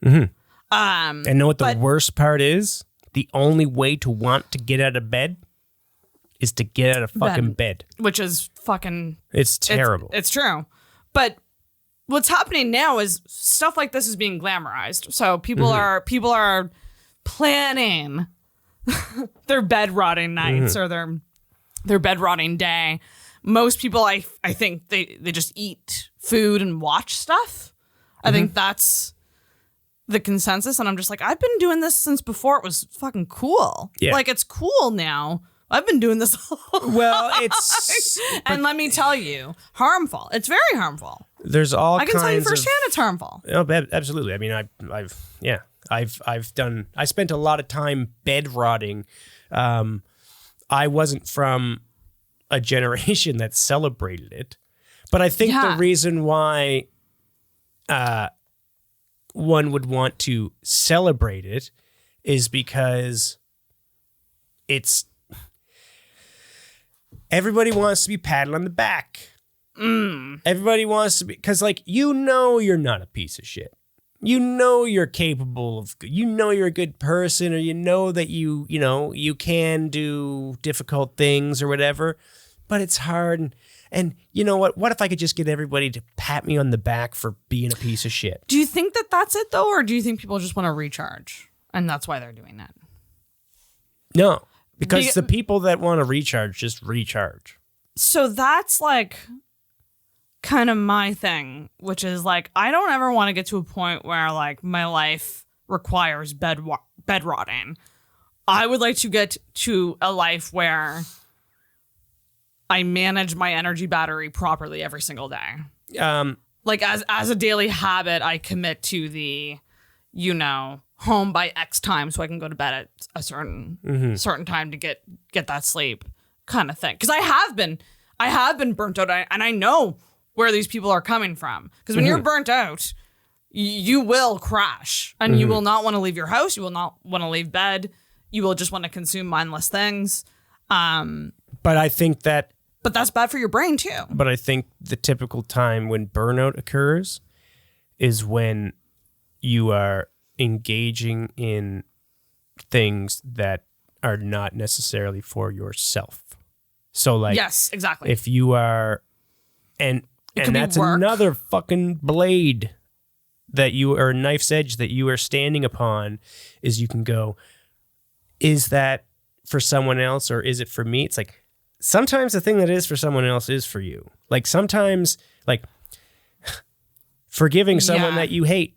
S2: Mm-hmm. And know what the worst part is? The only way to want to get out of bed is to get out of fucking bed.
S1: Which is fucking...
S2: It's terrible.
S1: It's true. But what's happening now is stuff like this is being glamorized. So people are planning their bed rotting nights or their bed rotting day. Most people, I think they just eat food and watch stuff. I think that's the consensus. And I'm just like, I've been doing this since before it was fucking cool.
S2: Yeah.
S1: Like, it's cool now. I've been doing this.
S2: Well, it's...
S1: And let me tell you, harmful. It's very harmful.
S2: There's all kinds of...
S1: I can tell you firsthand it's harmful.
S2: Oh, absolutely. I mean, I spent a lot of time bed rotting. I wasn't from a generation that celebrated it, but I think the reason why one would want to celebrate it is because everybody wants to be patted on the back. Everybody wants to be, because you're not a piece of shit. You're capable of, you're a good person, or that you can do difficult things or whatever, but it's hard. And you know what if I could just get everybody to pat me on the back for being a piece of shit?
S1: Do you think that that's it though? Or do you think people just want to recharge and that's why they're doing that?
S2: No, because the people that want to recharge just recharge.
S1: So that's kind of my thing, which is I don't ever want to get to a point where my life requires bed rotting. I would like to get to a life where I manage my energy battery properly every single day. As a daily habit, I commit to the, home by X time so I can go to bed at a certain time to get that sleep kind of thing. Because I have been burnt out, and I know where these people are coming from. Because when you're burnt out, you will crash, and you will not want to leave your house. You will not want to leave bed. You will just want to consume mindless things.
S2: But I think that...
S1: But that's bad for your brain, too.
S2: But I think the typical time when burnout occurs is when you are engaging in things that are not necessarily for yourself. So,
S1: yes, exactly.
S2: If you are And
S1: could be
S2: that's
S1: work.
S2: another fucking blade that you, or knife's edge that you are standing upon, is you can go, is that for someone else or is it for me? It's like, sometimes the thing that is for someone else is for you. Like sometimes, like forgiving someone that you hate,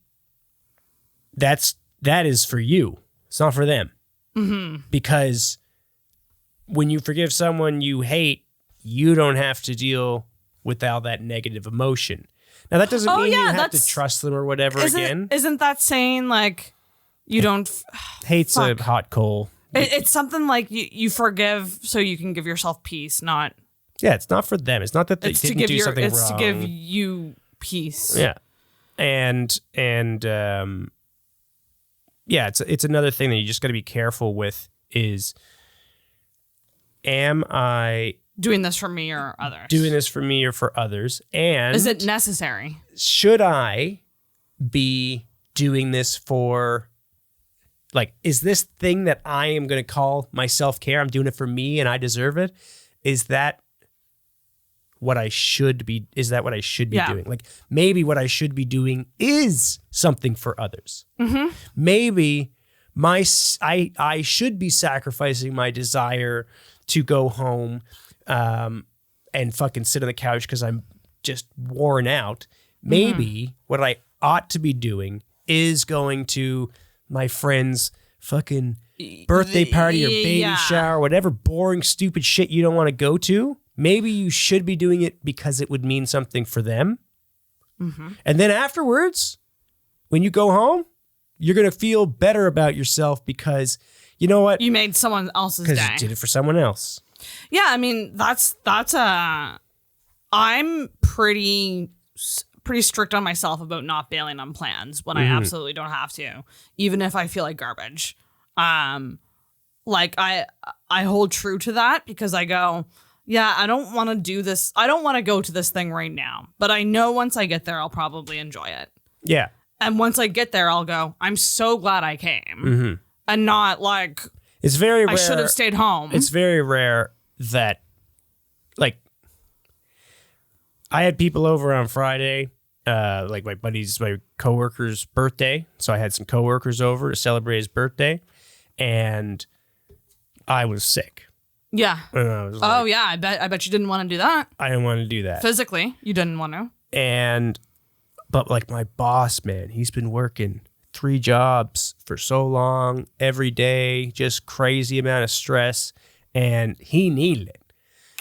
S2: that is for you. It's not for them. Mm-hmm. Because when you forgive someone you hate, you don't have to deal with all that negative emotion. Now, that doesn't mean you have to trust them or whatever again.
S1: Isn't that saying, like, you don't...
S2: Hate's a hot coal.
S1: It's something like you forgive so you can give yourself peace, not...
S2: Yeah, it's not for them. It's not that they didn't do something wrong.
S1: It's to give you peace.
S2: Yeah. And yeah, it's another thing that you just got to be careful with is, am I...
S1: doing this for me or others?
S2: Doing this for me or for others. And
S1: is it necessary?
S2: Should I be doing this for, like, is this thing that I am going to call my self-care, I'm doing it for me and I deserve it? Is that what I should be? Is that what I should be doing? Like, maybe what I should be doing is something for others. Mm-hmm. Maybe I should be sacrificing my desire to go home and fucking sit on the couch because I'm just worn out. Maybe what I ought to be doing is going to my friend's fucking birthday party or baby shower, whatever boring, stupid shit you don't want to go to. Maybe you should be doing it because it would mean something for them. Mm-hmm. And then afterwards, when you go home, you're going to feel better about yourself because, you know what?
S1: You made someone else's day.
S2: Because you did it for someone else.
S1: Yeah, I mean, I'm pretty strict on myself about not bailing on plans when I absolutely don't have to, even if I feel like garbage. Like I hold true to that because I go, yeah, I don't want to do this. I don't want to go to this thing right now, but I know once I get there, I'll probably enjoy it. Yeah. And once I get there, I'll go, I'm so glad I came and not like,
S2: it's very rare.
S1: I should have stayed home.
S2: It's very rare that, like, I had people over on Friday, like my coworker's birthday. So I had some coworkers over to celebrate his birthday, and I was sick.
S1: Yeah.
S2: And I was like,
S1: yeah. I bet you didn't want to do that.
S2: I didn't want to do that.
S1: Physically, you didn't want to.
S2: But like my boss, man, he's been working 3 jobs for so long, every day, just crazy amount of stress, and he needed it.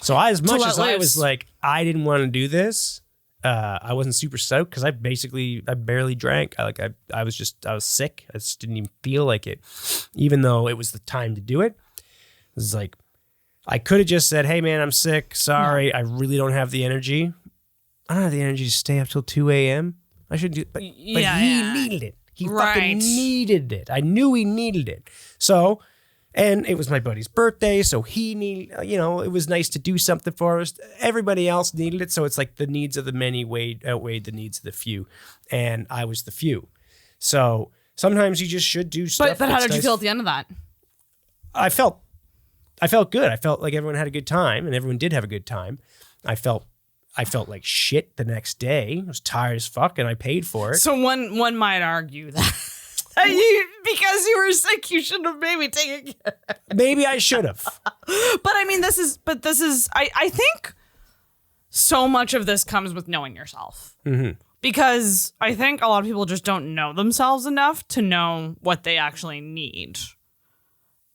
S2: So as much as I was like, I didn't want to do this, I wasn't super stoked because I barely drank. I was sick. I just didn't even feel like it, even though it was the time to do it. It was like, I could have just said, hey man, I'm sick. Sorry. I really don't have the energy. I don't have the energy to stay up till 2 a.m. I should do, but he needed it. He fucking needed it. I knew he needed it. So, and it was my buddy's birthday, so he needed, it was nice to do something for us. Everybody else needed it, so it's like the needs of the many outweighed the needs of the few, and I was the few. So sometimes you just should do stuff.
S1: But how did you feel at the end of that?
S2: I felt good. I felt like everyone had a good time, and everyone did have a good time. I felt like shit the next day. I was tired as fuck, and I paid for it. So
S1: one might argue that because you were sick, you shouldn't have maybe taken it.
S2: Maybe I should have.
S1: But I mean, this is. I think so much of this comes with knowing yourself. Mm-hmm. Because I think a lot of people just don't know themselves enough to know what they actually need,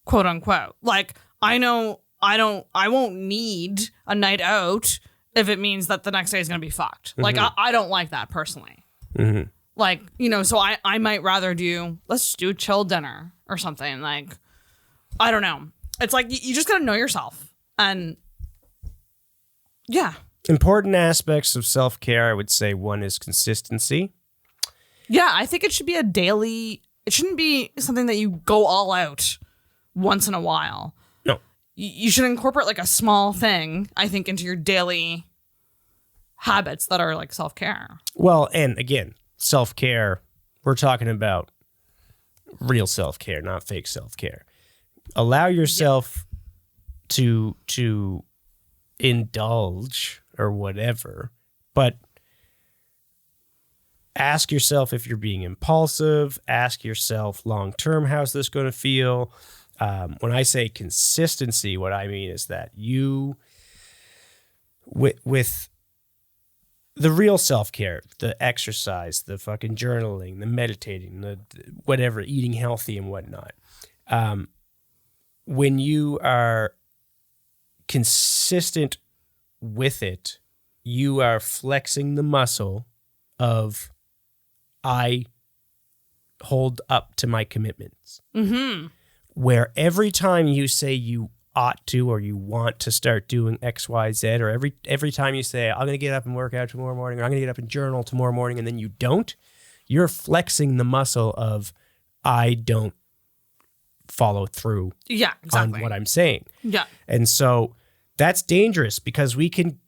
S1: quote unquote. Like, I know I won't need a night out if it means that the next day is going to be fucked. Like, I don't like that personally. Mm-hmm. Like, so I might rather let's do a chill dinner or something. Like, I don't know. It's like, you just got to know yourself. And yeah.
S2: Important aspects of self-care, I would say one is consistency.
S1: Yeah, I think it should be it shouldn't be something that you go all out once in a while.
S2: No.
S1: You should incorporate like a small thing, I think, into your daily habits that are like self-care.
S2: Well, and again, self-care, we're talking about real self-care, not fake self-care. Allow yourself to indulge or whatever, But ask yourself if you're being impulsive. Ask yourself long-term, how's this going to feel? When I say consistency, what I mean is that you, with the real self-care, the exercise, the fucking journaling, the meditating, the whatever, eating healthy and whatnot. When you are consistent with it, you are flexing the muscle of I hold up to my commitments. Mm-hmm. Where every time you say you ought to or you want to start doing X, Y, Z, or every time you say, I'm going to get up and work out tomorrow morning, or I'm going to get up and journal tomorrow morning, and then you don't, you're flexing the muscle of I don't follow through on what I'm saying. Yeah. And so that's dangerous because we can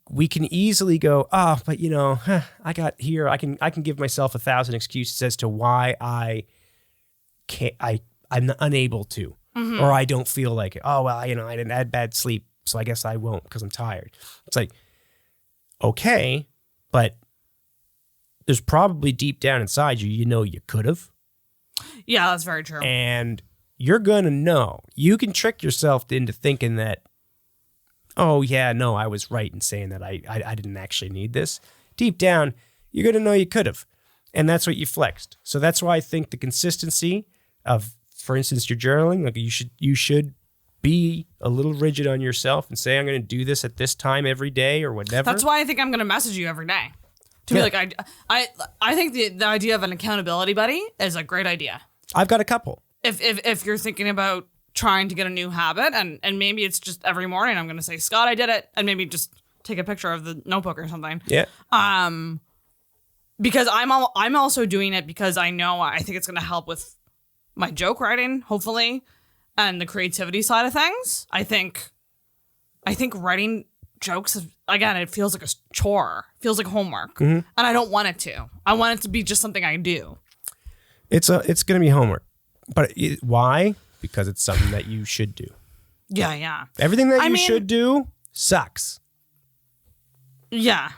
S2: easily go, oh, but I got here. I can give myself 1,000 excuses as to why I can't. I'm unable to, or I don't feel like it. Oh well, I didn't had bad sleep, so I guess I won't because I'm tired. It's like, okay, but there's probably deep down inside you, you could have.
S1: Yeah, that's very true.
S2: And you're gonna know. You can trick yourself into thinking that, oh yeah, no, I was right in saying that I didn't actually need this. Deep down, you're going to know you could have. And that's what you flexed. So that's why I think the consistency of, for instance, your journaling, like you should be a little rigid on yourself and say, I'm going to do this at this time every day or whatever.
S1: That's why I think I'm going to message you every day. To be like, I think the idea of an accountability buddy is a great idea.
S2: I've got a couple.
S1: If you're thinking about trying to get a new habit, and maybe it's just every morning I'm going to say, Scott, I did it, and maybe just take a picture of the notebook or something.
S2: Yeah.
S1: Because I'm also doing it because I think it's going to help with my joke writing, hopefully, and the creativity side of things. I think writing jokes, again, it feels like a chore, feels like homework, and I don't want it to. I want it to be just something I do.
S2: It's going to be homework, but why? Because it's something that you should do.
S1: Yeah.
S2: Everything that you should do sucks.
S1: Yeah.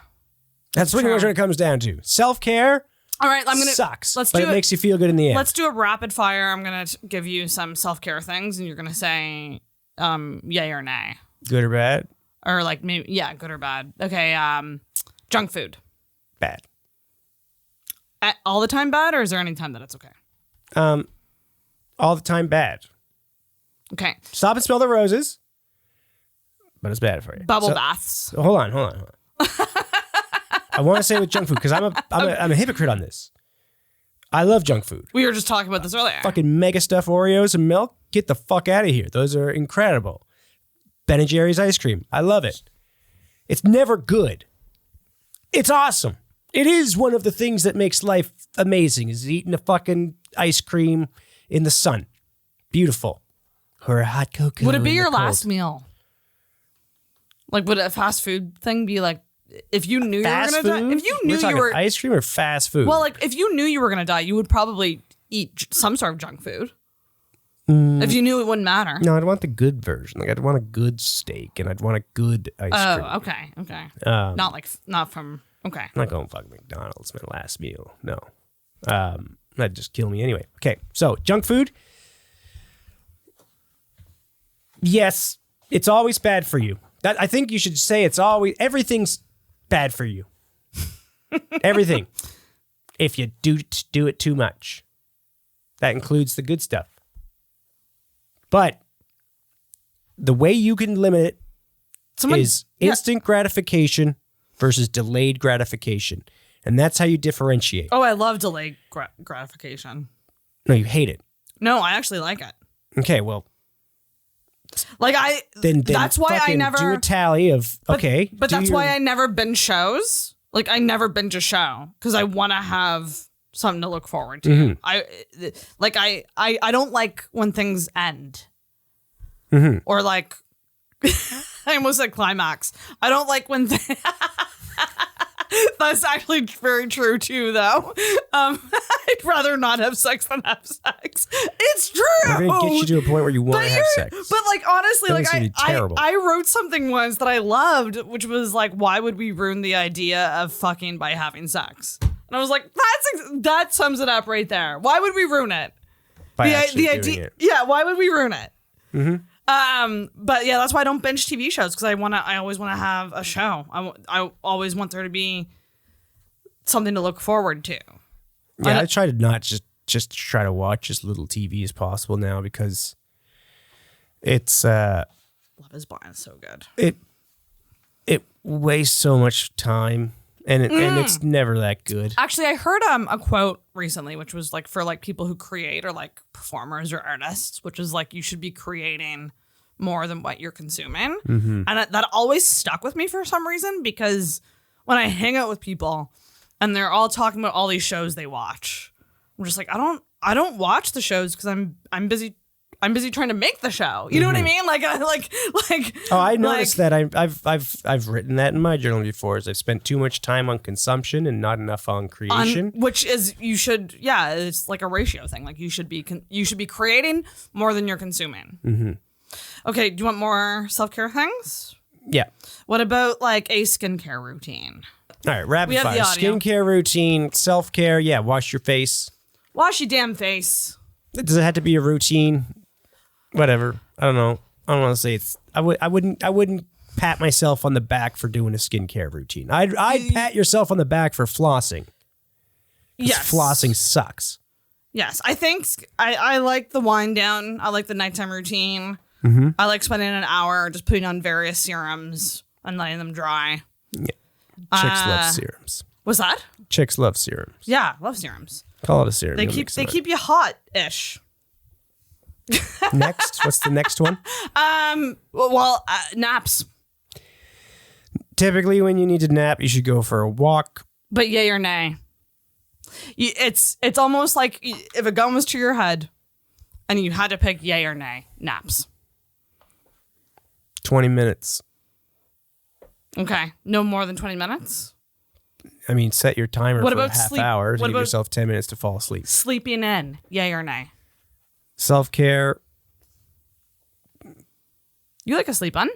S2: That's pretty much what it comes down to. Self-care.
S1: All right,
S2: sucks, but it makes you feel good in the end.
S1: Let's do a rapid fire. I'm going to give you some self-care things, and you're going to say yay or nay.
S2: Good or bad?
S1: Or like maybe, yeah, good or bad. Okay, junk food.
S2: Bad.
S1: All the time bad, or is there any time that it's okay?
S2: All the time bad.
S1: Okay.
S2: Stop and smell the roses, but it's bad for you.
S1: Bubble baths.
S2: Hold on. I want to say with junk food because I'm a hypocrite on this. I love junk food.
S1: We were just talking about this earlier.
S2: Fucking mega stuffed Oreos and milk. Get the fuck out of here. Those are incredible. Ben & Jerry's ice cream. I love it. It's never good. It's awesome. It is one of the things that makes life amazing is eating a fucking ice cream in the sun. Beautiful. Or a hot cocoa.
S1: Would it be your last meal? Like, would a fast food thing be like, if you knew
S2: fast
S1: you were going to die? If you knew you were
S2: ice cream or fast food?
S1: Well, like, if you knew you were going to die, you would probably eat some sort of junk food. If you knew it wouldn't matter.
S2: No, I'd want the good version. Like, I'd want a good steak and I'd want a good ice cream.
S1: Oh, okay. Not from, okay.
S2: I'm not going fucking McDonald's, my last meal. No. That'd just kill me anyway. Okay, so junk food. Yes, it's always bad for you. I think you should say everything's bad for you. Everything. If you do it too much. That includes the good stuff. But the way you can limit it is instant gratification versus delayed gratification. And that's how you differentiate.
S1: Oh, I love delayed gratification.
S2: No, you hate it.
S1: No, I actually like it.
S2: Okay, well.
S1: Like then that's why I never
S2: do a tally of okay.
S1: But that's why I never binge shows. Like I never binge a show because I want to have something to look forward to. Mm-hmm. I don't like when things end. Mm-hmm. Or like I almost said climax. I don't like when That's actually very true too, though. I'd rather not have sex than have sex. It's true.
S2: We're gonna get you to a point where you want to have sex.
S1: But like honestly,
S2: That's gonna be terrible.
S1: I wrote something once that I loved, which was like, why would we ruin the idea of fucking by having sex? And I was like, that sums it up right there. Why would we ruin it?
S2: By the idea, it.
S1: Yeah. Why would we ruin it? But yeah, that's why I don't binge TV shows, because I always want to have a show. I always want there to be something to look forward to.
S2: Yeah, I try to not just try to watch as little TV as possible now, because it's
S1: Love is Blind is so good.
S2: It wastes so much time, and it's never that good.
S1: Actually, I heard a quote recently, which was like for like people who create or like performers or artists, which is like you should be creating more than what you're consuming. And that always stuck with me for some reason, because when I hang out with people and they're all talking about all these shows they watch, I'm just like, I don't watch the shows because I'm busy trying to make the show. You know what I mean? Like.
S2: Oh, I noticed that. I've written that in my journal before. Is I've spent too much time on consumption and not enough on creation.
S1: Which is it's like a ratio thing. Like you should be creating more than you're consuming. Okay, do you want more self-care things?
S2: Yeah.
S1: What about like a skincare routine?
S2: All right, rapid
S1: have
S2: fire.
S1: the audio.
S2: Skincare routine, self-care. Yeah, wash your face.
S1: Wash your damn face.
S2: Does it have to be a routine? Whatever. I don't know. I don't want to say it's. I wouldn't pat myself on the back for doing a skincare routine. I'd pat yourself on the back for flossing.
S1: Yes.
S2: Flossing sucks.
S1: Yes, I think I like the wind down. I like the nighttime routine. I like spending an hour just putting on various serums and letting them dry.
S2: Yeah. Chicks love serums.
S1: What's that?
S2: Chicks love serums.
S1: Yeah, love serums.
S2: Call it a serum.
S1: They keep you hot-ish.
S2: Next, what's the next one?
S1: Naps.
S2: Typically, when you need to nap, you should go for a walk.
S1: But yay or nay? It's almost like if a gun was to your head and you had to pick yay or nay, naps.
S2: 20 minutes.
S1: Okay. No more than 20 minutes?
S2: I mean, set your timer
S1: What
S2: for
S1: about
S2: a half
S1: sleep?
S2: hour to
S1: What
S2: give
S1: about
S2: yourself 10 minutes to fall asleep.
S1: Sleeping in, yay or nay?
S2: Self-care.
S1: You like to sleep in?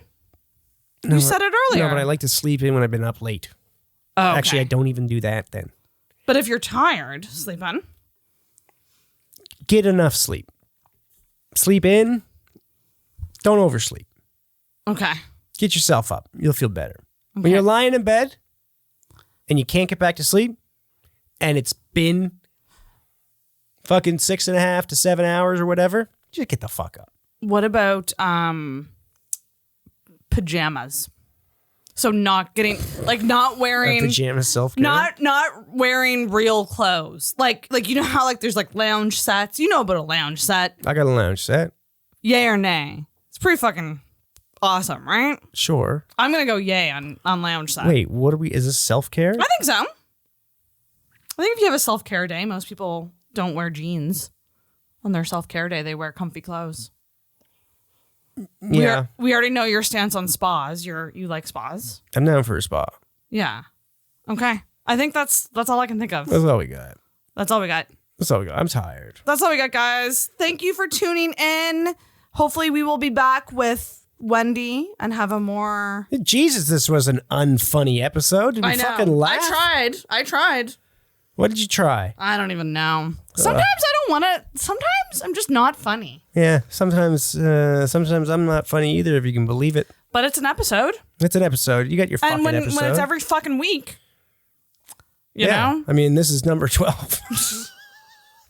S2: No,
S1: You said it earlier.
S2: No, but I like to sleep in when I've been up late.
S1: Oh, okay.
S2: Actually, I don't even do that then.
S1: But if you're tired, sleep in.
S2: Get enough sleep. Sleep in. Don't oversleep.
S1: Okay.
S2: Get yourself up. You'll feel better.
S1: Okay.
S2: When you're lying in bed and you can't get back to sleep and it's been fucking 6.5 to 7 hours or whatever, just get the fuck up.
S1: What about pajamas? So not wearing
S2: Pajama self-care.
S1: not wearing real clothes. Like you know how like there's like lounge sets. You know about a lounge set.
S2: I got a lounge set.
S1: Yay or nay? It's pretty fucking awesome, right?
S2: Sure.
S1: I'm gonna go yay on lounge set.
S2: Wait, is this self-care?
S1: I think so. I think if you have a self-care day, most people don't wear jeans on their self-care day. They wear comfy clothes.
S2: Yeah.
S1: We already know your stance on spas. You like spas.
S2: I'm down for a spa.
S1: Yeah. Okay. I think that's all I can think of.
S2: That's all we got.
S1: That's all we got.
S2: I'm tired.
S1: That's all we got, guys. Thank you for tuning in. Hopefully we will be back with Wendy and have a more...
S2: Jesus, this was an unfunny episode. Did we fucking laugh?
S1: I tried.
S2: What did you try?
S1: I don't even know. Sometimes I don't want to. Sometimes I'm just not funny.
S2: Yeah, sometimes I'm not funny either, if you can believe it.
S1: But it's an episode.
S2: It's an episode. You got your fucking
S1: and
S2: episode.
S1: when it's every fucking week, you know?
S2: I mean, this is number 12.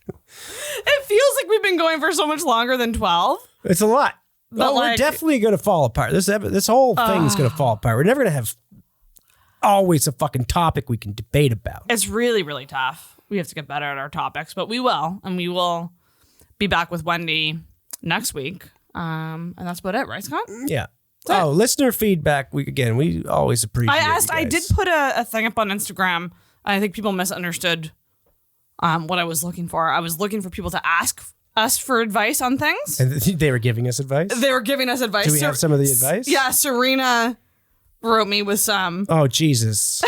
S1: It feels like we've been going for so much longer than 12.
S2: It's a lot.
S1: But
S2: we're definitely going to fall apart. This whole thing's going to fall apart. We're never going to have always a fucking topic we can debate about.
S1: It's really, really tough. We have to get better at our topics, but we will. And we will be back with Wendy next week. And that's about it, right, Scott?
S2: Yeah. Listener feedback. We always appreciate it.
S1: I did put a thing up on Instagram. I think people misunderstood what I was looking for. I was looking for people to ask us for advice on things.
S2: And they were giving us advice?
S1: They were giving us advice.
S2: Do we have some of the advice?
S1: Yeah, Serena wrote me with some.
S2: Oh, Jesus.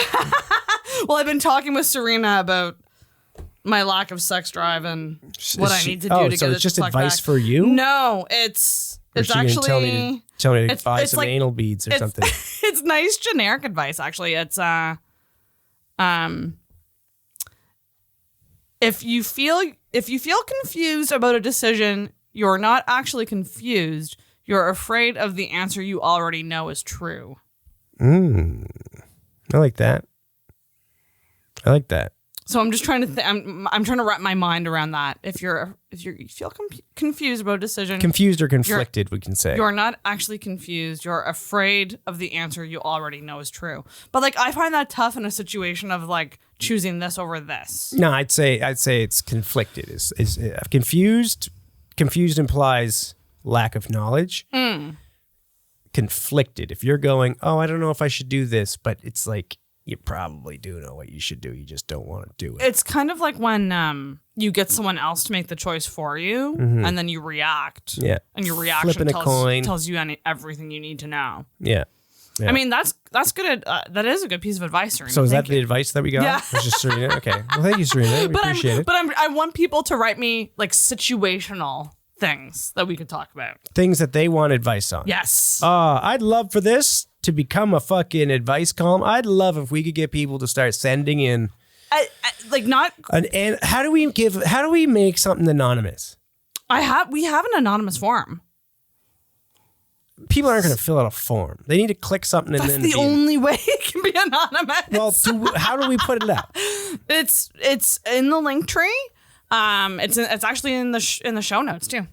S1: Well, I've been talking with Serena about my lack of sex drive and what I need to do to get
S2: so
S1: it
S2: it's just
S1: to fuck
S2: advice
S1: back.
S2: for you?
S1: No, it's actually
S2: tell me to buy
S1: it's
S2: some
S1: like-
S2: anal beads or something.
S1: it's nice generic advice. Actually, it's if you feel confused about a decision, you're not actually confused. You're afraid of the answer you already know is true.
S2: I like that.
S1: So I'm just trying to I'm trying to wrap my mind around that. If you feel confused about a decision,
S2: Confused or conflicted, we can say.
S1: you're not actually confused. You're afraid of the answer you already know is true. But like I find that tough in a situation of like choosing this over this.
S2: No, I'd say it's conflicted. Is confused? Confused implies lack of knowledge. Conflicted. If you're going, oh, I don't know if I should do this, but it's like you probably do know what you should do. You just don't want to do it.
S1: It's kind of like when you get someone else to make the choice for you, and then you react.
S2: Yeah.
S1: And your reaction
S2: Flipping a coin.
S1: tells you everything you need to know.
S2: Yeah.
S1: I mean, that's good. That is a good piece of advice, Serena.
S2: So is that
S1: Thank
S2: the
S1: you.
S2: advice that we got?
S1: Yeah.
S2: It was just Serena. Okay. Well, thank you, Serena. We appreciate it.
S1: I want people to write me like situational things that we could talk about.
S2: Things that they want advice on.
S1: Yes.
S2: I'd love for this to become a fucking advice column. I'd love if we could get people to start sending in.
S1: Like not.
S2: And how do we make something anonymous?
S1: We have an anonymous form.
S2: People aren't going to fill out a form. They need to click something and
S1: That's
S2: then
S1: the only way it can be anonymous.
S2: Well, how do we put it out?
S1: It's in the link tree. It's actually in the show notes too.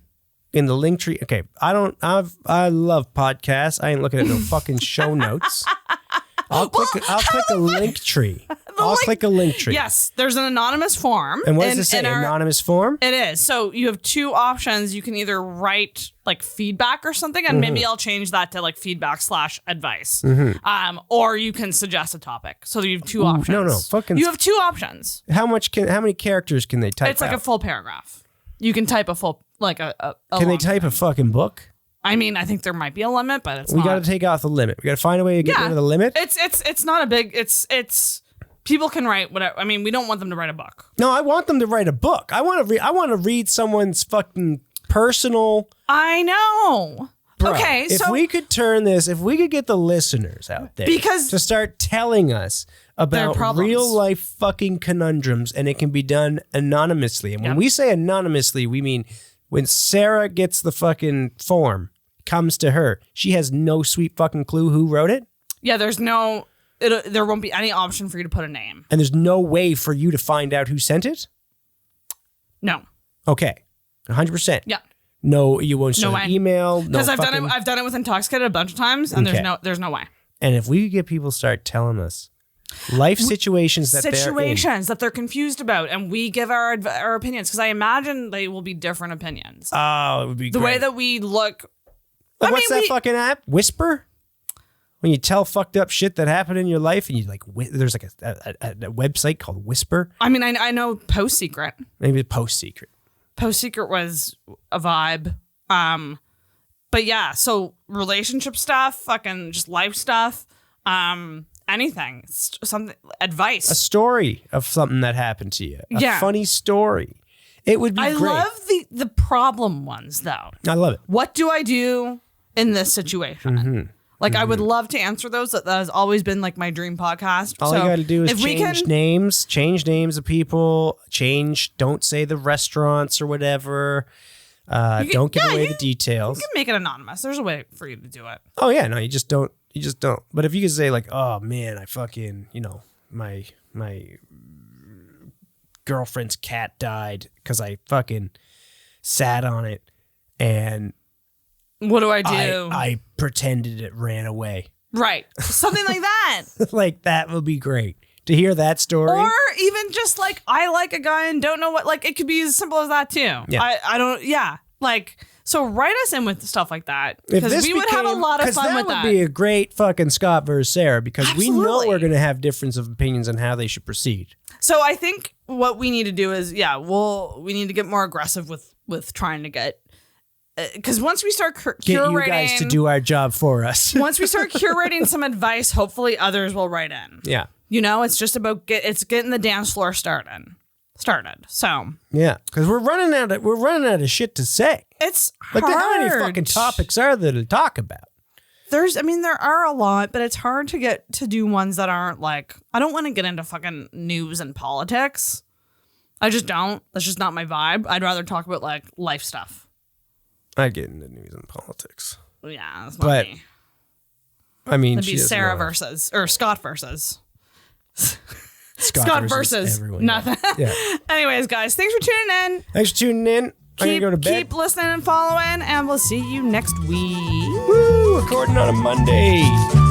S2: In the link tree. Okay, I love podcasts. I ain't looking at no fucking show notes. I'll click a link tree. Click a link tree.
S1: Yes, there's an anonymous form.
S2: And what does it say? Anonymous form?
S1: It is. So you have two options. You can either write like feedback or something, and maybe I'll change that to like feedback/advice. Or you can suggest a topic. So you have two options.
S2: No, fucking.
S1: You have two options.
S2: How many characters can they type?
S1: It's like a full paragraph. You can type a full like a
S2: Can they type a fucking book?
S1: I mean, I think there might be a limit, but
S2: we got to take off the limit. We got to find a way to get rid of the limit.
S1: It's not a big. It's people can write whatever. I mean, we don't want them to write a book.
S2: No, I want them to write a book. I want to read someone's fucking personal.
S1: I know.
S2: Bro,
S1: okay,
S2: if we could turn this, if we could get the listeners out there to start telling us about real life fucking conundrums, and it can be done anonymously. And when we say anonymously, we mean when Sarah gets the fucking form, comes to her, she has no sweet fucking clue who wrote it.
S1: Yeah, there won't be any option for you to put a name.
S2: And there's no way for you to find out who sent it?
S1: No.
S2: Okay. 100%.
S1: Yeah.
S2: No, you won't send an email.
S1: Because I've done it with Intoxicated a bunch of times, and there's no way.
S2: And if we could get people to start telling us life situations that
S1: they're confused about, and we give our opinions, because I imagine they will be different opinions.
S2: Oh, it would be
S1: the
S2: great.
S1: way that we look.
S2: What's that fucking app? Whisper? When you tell fucked up shit that happened in your life, and you like, there's like a website called Whisper.
S1: I mean, I know Post Secret.
S2: Maybe Post Secret.
S1: Post Secret was a vibe. But yeah, so relationship stuff, fucking just life stuff, anything, something, advice.
S2: A story of something that happened to you. A funny story. It would be great.
S1: I love the problem ones, though.
S2: I love it.
S1: What do I do in this situation? Like, I would love to answer those. That has always been like my dream podcast.
S2: All you got to do is change names of people, don't say the restaurants or whatever. Don't give away the details.
S1: You can make it anonymous. There's a way for you to do it.
S2: Oh yeah, no, you just don't. But if you could say like, oh man, I fucking, my girlfriend's cat died because I fucking sat on it, and
S1: what do I do?
S2: I pretended it ran away.
S1: Right. Something like that.
S2: Like, that would be great to hear that story.
S1: Or even just like, I like a guy and don't know what, like, it could be as simple as that too.
S2: Yeah.
S1: I don't, like, so write us in with stuff like that. Because we would have a lot of fun with that.
S2: That would be a great fucking Scott versus Sarah, because
S1: Absolutely.
S2: we know we're going to have difference of opinions on how they should proceed.
S1: So I think what we need to do is, we need to get more aggressive with trying to get, because once we start curating,
S2: get you guys to do our job for us.
S1: Once we start curating some advice, hopefully others will write in.
S2: Yeah.
S1: You know, it's just about getting the dance floor started. So
S2: Yeah, because we're running out of shit to say.
S1: it's
S2: Like,
S1: hard.
S2: how many fucking topics are there to talk about?
S1: There are a lot, but it's hard to get to do ones that aren't like, I don't want to get into fucking news and politics. I just don't. That's just not my vibe. I'd rather talk about like life stuff.
S2: I'd get into news and politics.
S1: Yeah, that's not
S2: But,
S1: me.
S2: I mean,
S1: It'd be Sarah Scott versus
S2: Scott
S1: versus
S2: everyone.
S1: nothing.
S2: Yeah.
S1: Anyways, guys, thanks for tuning in.
S2: Thanks for tuning in. I'm going to go to bed.
S1: Keep listening and following, and we'll see you next week.
S2: Woo! Recording on a Monday.